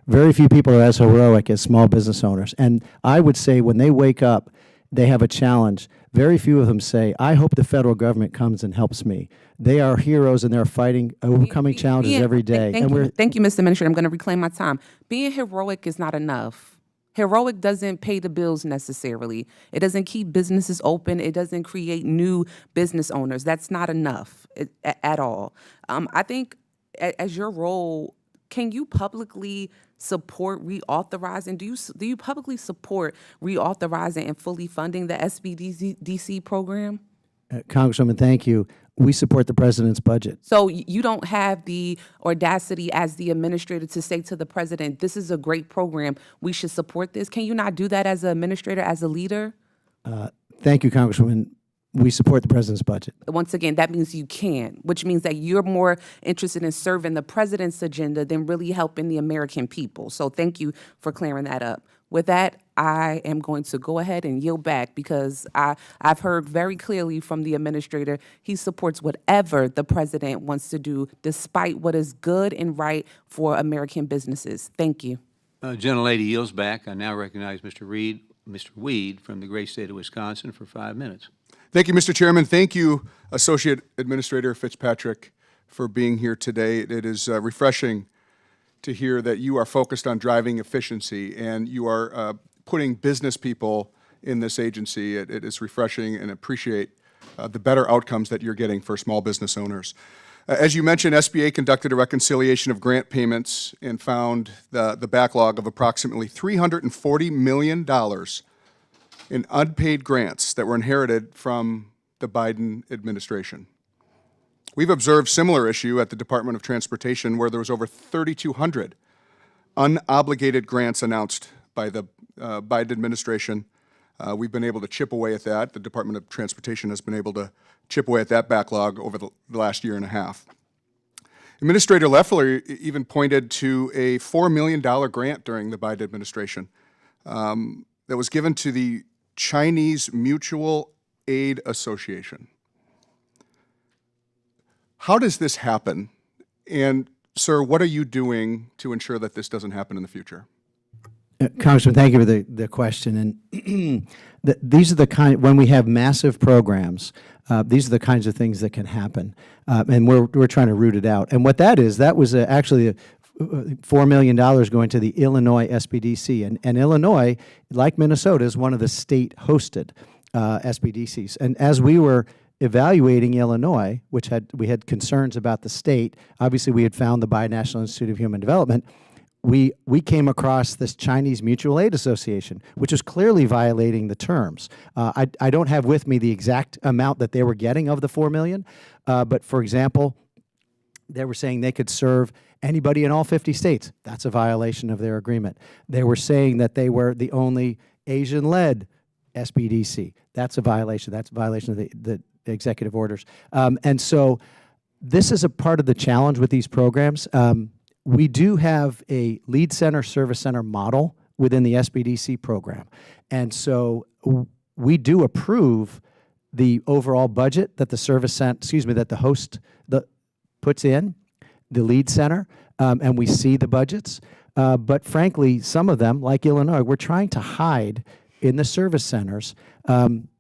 very few people are as heroic as small business owners. And I would say when they wake up, they have a challenge. Very few of them say, I hope the federal government comes and helps me. They are heroes, and they're fighting, overcoming challenges every day. Thank you, Mr. Administrator. I'm going to reclaim my time. Being heroic is not enough. Heroic doesn't pay the bills necessarily. It doesn't keep businesses open. It doesn't create new business owners. That's not enough at all. I think as your role, can you publicly support reauthorizing? Do you publicly support reauthorizing and fully funding the SBDC program? Congresswoman, thank you. We support the president's budget. So you don't have the audacity as the administrator to say to the president, this is a great program, we should support this. Can you not do that as an administrator, as a leader? Thank you, Congresswoman. We support the president's budget. Once again, that means you can, which means that you're more interested in serving the president's agenda than really helping the American people. So thank you for clearing that up. With that, I am going to go ahead and yield back because I've heard very clearly from the administrator he supports whatever the president wants to do, despite what is good and right for American businesses. Thank you. Gentlelady yields back. I now recognize Mr. Weed from the great state of Wisconsin for 5 minutes. Thank you, Mr. Chairman. Thank you, Associate Administrator Fitzpatrick, for being here today. It is refreshing to hear that you are focused on driving efficiency and you are putting business people in this agency. It is refreshing, and appreciate the better outcomes that you're getting for small business owners. As you mentioned, SBA conducted a reconciliation of grant payments and found the backlog of approximately $340 million in unpaid grants that were inherited from the Biden administration. We've observed similar issue at the Department of Transportation, where there was over 3,200 unobligated grants announced by the Biden administration. We've been able to chip away at that. The Department of Transportation has been able to chip away at that backlog over the last year and a half. Administrator Loeffler even pointed to a $4 million grant during the Biden administration that was given to the Chinese Mutual Aid Association. How does this happen? And, sir, what are you doing to ensure that this doesn't happen in the future? Congressman, thank you for the question. And these are the kind, when we have massive programs, these are the kinds of things that can happen. And we're trying to root it out. And what that was actually $4 million going to the Illinois SBDC. And Illinois, like Minnesota, is one of the state-hosted SBDCs. And as we were evaluating Illinois, which we had concerns about the state, obviously we had found the Binational Institute of Human Development, we came across this Chinese Mutual Aid Association, which is clearly violating the terms. I don't have with me the exact amount that they were getting of the $4 million, but for example, they were saying they could serve anybody in all 50 states. That's a violation of their agreement. They were saying that they were the only Asian-led SBDC. That's a violation. That's a violation of the executive orders. And so this is a part of the challenge with these programs. We do have a lead center, service center model within the SBDC program. And so we do approve the overall budget that the that the host puts in, the lead center, and we see the budgets. But frankly, some of them, like Illinois, we're trying to hide in the service centers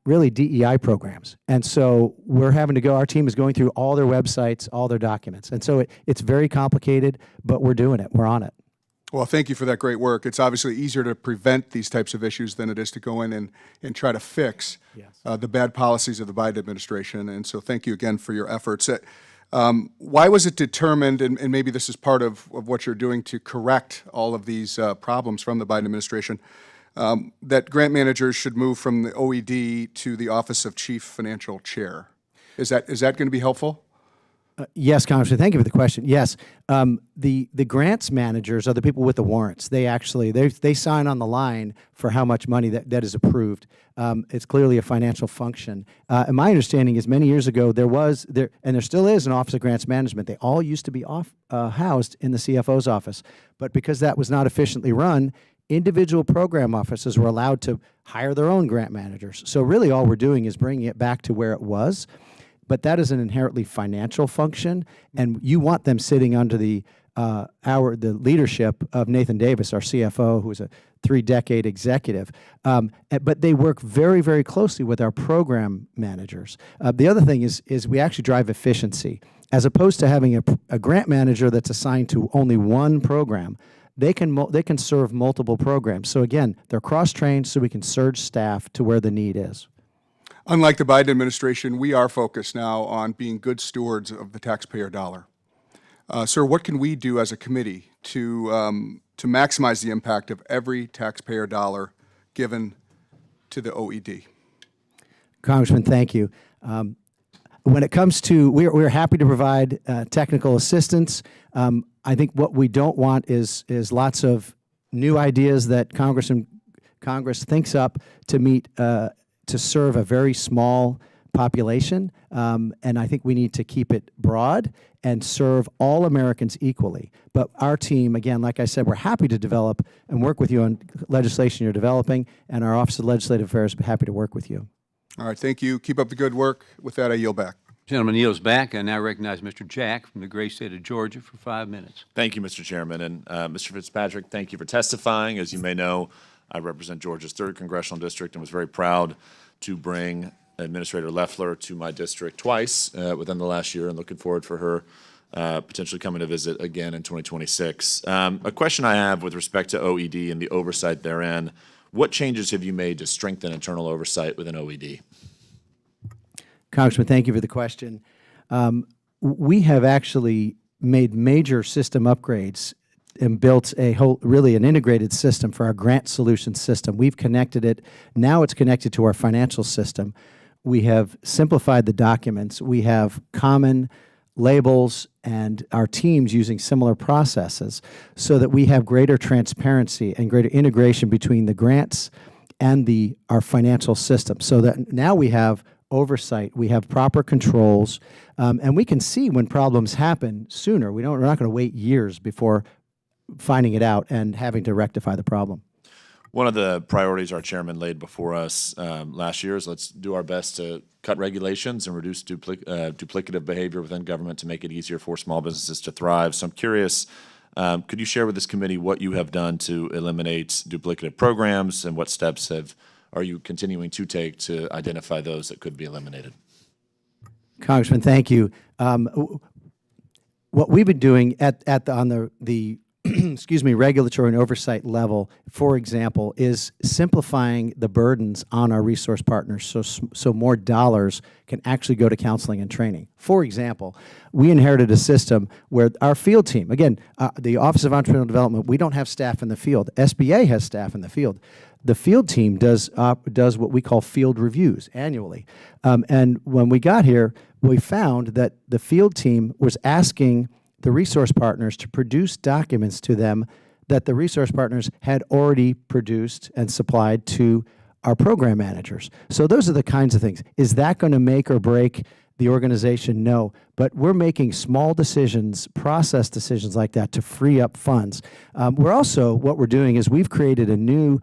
really DEI programs. And so we're having to go, our team is going through all their websites, all their documents. And so it's very complicated, but we're doing it. We're on it. Well, thank you for that great work. It's obviously easier to prevent these types of issues than it is to go in and try to fix the bad policies of the Biden administration. And so thank you again for your efforts. Why was it determined, and maybe this is part of what you're doing to correct all of these problems from the Biden administration, that grant managers should move from the OED to the Office of Chief Financial Chair? Is that going to be helpful? Yes, Congressman, thank you for the question. Yes, the grants managers are the people with the warrants. They actually, they sign on the line for how much money that is approved. It's clearly a financial function. And my understanding is many years ago and there still is an Office of Grants Management. They all used to be housed in the CFO's office. But because that was not efficiently run, individual program offices were allowed to hire their own grant managers. So really all we're doing is bringing it back to where it was. But that is an inherently financial function, and you want them sitting under the leadership of Nathan Davis, our CFO, who is a 3-decade executive. But they work very, very closely with our program managers. The other thing is we actually drive efficiency. As opposed to having a grant manager that's assigned to only one program, they can serve multiple programs. So again, they're cross-trained so we can surge staff to where the need is. Unlike the Biden administration, we are focused now on being good stewards of the taxpayer dollar. Sir, what can we do as a committee to maximize the impact of every taxpayer dollar given to the OED? Congressman, thank you. When it comes to, we're happy to provide technical assistance. I think what we don't want is lots of new ideas that Congress thinks up to meet to serve a very small population, and I think we need to keep it broad and serve all Americans equally. But our team, again, like I said, we're happy to develop and work with you on legislation you're developing, and our Office of Legislative Affairs is happy to work with you. All right, thank you. Keep up the good work. With that, I yield back. Gentleman yields back. I now recognize Mr. Jack from the great state of Georgia for 5 minutes. Thank you, Mr. Chairman. And Mr. Fitzpatrick, thank you for testifying. As you may know, I represent Georgia's 3rd Congressional District and was very proud to bring Administrator Loeffler to my district twice within the last year, and looking forward for her potentially coming to visit again in 2026. A question I have with respect to OED and the oversight therein, what changes have you made to strengthen internal oversight within OED? Congressman, thank you for the question. We have actually made major system upgrades and built really an integrated system for our grant solution system. We've connected it. Now it's connected to our financial system. We have simplified the documents. We have common labels and our teams using similar processes so that we have greater transparency and greater integration between the grants and our financial system, so that now we have oversight, we have proper controls, and we can see when problems happen sooner. We're not going to wait years before finding it out and having to rectify the problem. One of the priorities our chairman laid before us last year is let's do our best to cut regulations and reduce duplicative behavior within government to make it easier for small businesses to thrive. So I'm curious, could you share with this committee what you have done to eliminate duplicative programs, and what steps are you continuing to take to identify those that could be eliminated? Congressman, thank you. What we've been doing on the excuse me, regulatory and oversight level, for example, is simplifying the burdens on our resource partners so more dollars can actually go to counseling and training. For example, we inherited a system where our field team, again, the Office of Entrepreneurial Development, we don't have staff in the field. SBA has staff in the field. The field team does what we call field reviews annually. And when we got here, we found that the field team was asking the resource partners to produce documents to them that the resource partners had already produced and supplied to our program managers. So those are the kinds of things. Is that going to make or break the organization? No. But we're making small decisions, process decisions like that to free up funds. What we're doing is we've created a new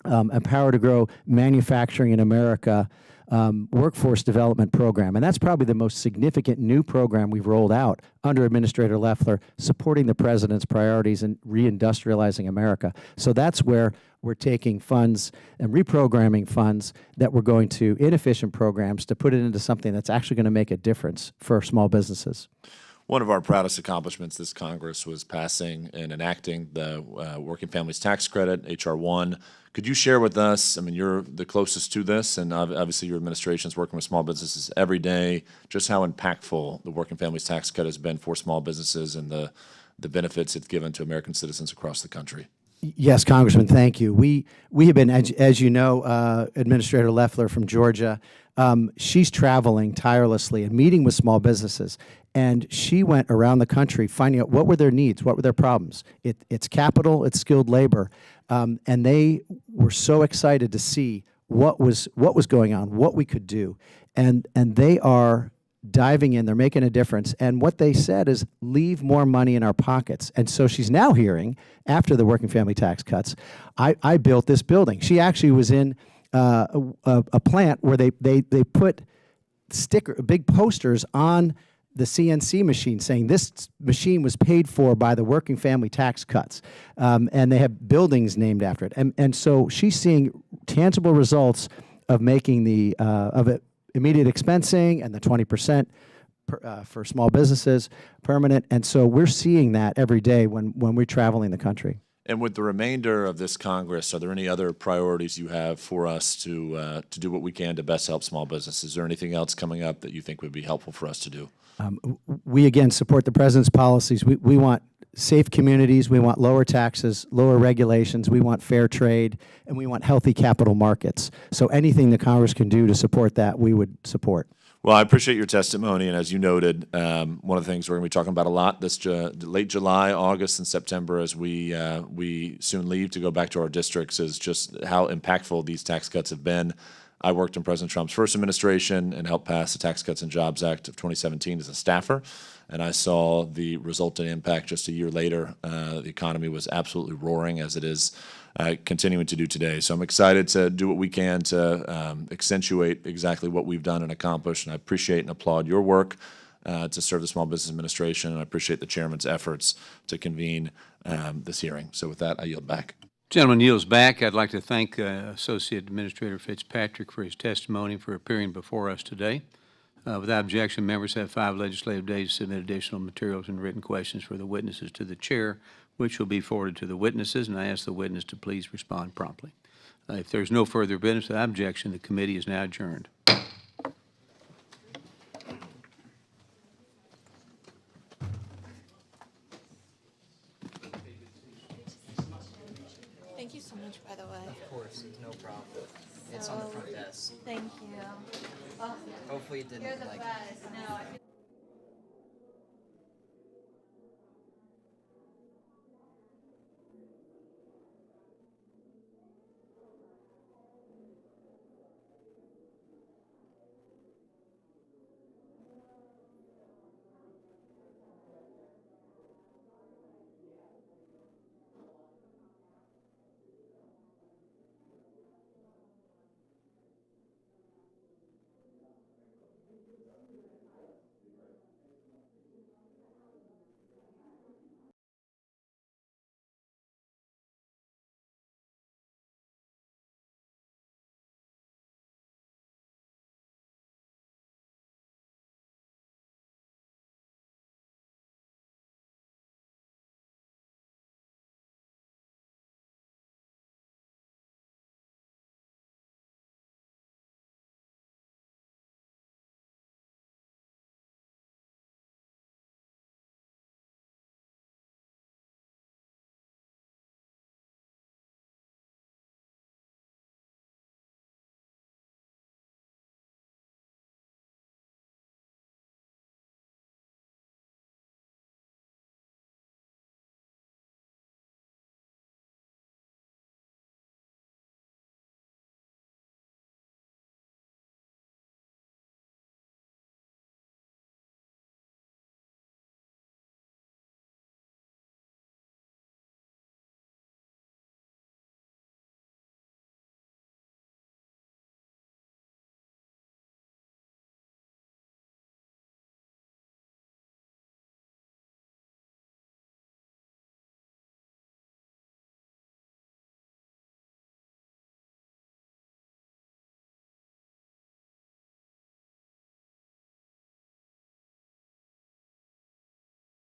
Empower to Grow Manufacturing in America workforce development program. And that's probably the most significant new program we've rolled out under Administrator Loeffler, supporting the President's priorities in reindustrializing America. So that's where we're taking funds and reprogramming funds that we're going to inefficient programs to put it into something that's actually going to make a difference for small businesses. One of our proudest accomplishments this Congress was passing and enacting the Working Families Tax Credit, H.R. 1. Could you share with us, I mean, you're the closest to this, and obviously your administration is working with small businesses every day, just how impactful the Working Families Tax Credit has been for small businesses and the benefits it's given to American citizens across the country? Yes, Congressman, thank you. We have been, as you know, Administrator Loeffler from Georgia, she's traveling tirelessly and meeting with small businesses. And she went around the country finding out what were their needs, what were their problems. It's capital, it's skilled labor. And they were so excited to see what was going on, what we could do. And they are diving in, they're making a difference. And what they said is, leave more money in our pockets. And so she's now hearing, after the working family tax cuts, I built this building. She actually was in a plant where they put big posters on the CNC machine saying this machine was paid for by the working family tax cuts. And they have buildings named after it. And so she's seeing tangible results of making of it immediate expensing and the 20% for small businesses permanent. And so we're seeing that every day when we're traveling the country. And with the remainder of this Congress, are there any other priorities you have for us to do what we can to best help small businesses? Is there anything else coming up that you think would be helpful for us to do? We, again, support the President's policies. We want safe communities, we want lower taxes, lower regulations, we want fair trade, and we want healthy capital markets. So anything the Congress can do to support that, we would support. Well, I appreciate your testimony, and as you noted, one of the things we're going to be talking about a lot this late July, August, and September as we soon leave to go back to our districts is just how impactful these tax cuts have been. I worked in President Trump's first administration and helped pass the Tax Cuts and Jobs Act of 2017 as a staffer, and I saw the resultant impact just a year later. The economy was absolutely roaring, as it is continuing to do today. So I'm excited to do what we can to accentuate exactly what we've done and accomplished, and I appreciate and applaud your work to serve the Small Business Administration, and I appreciate the Chairman's efforts to convene this hearing. So with that, I yield back. Gentleman yields back. I'd like to thank Associate Administrator Fitzpatrick for his testimony, for appearing before us today. Without objection, members have 5 legislative days to submit additional materials and written questions for the witnesses to the chair, which will be forwarded to the witnesses, and I ask the witness to please respond promptly. If there's no further business without objection, the committee is now adjourned. Thank you so much, by the way. Of course, no problem. It's on the front desk. Thank you. Hopefully it didn't You're the best. No, I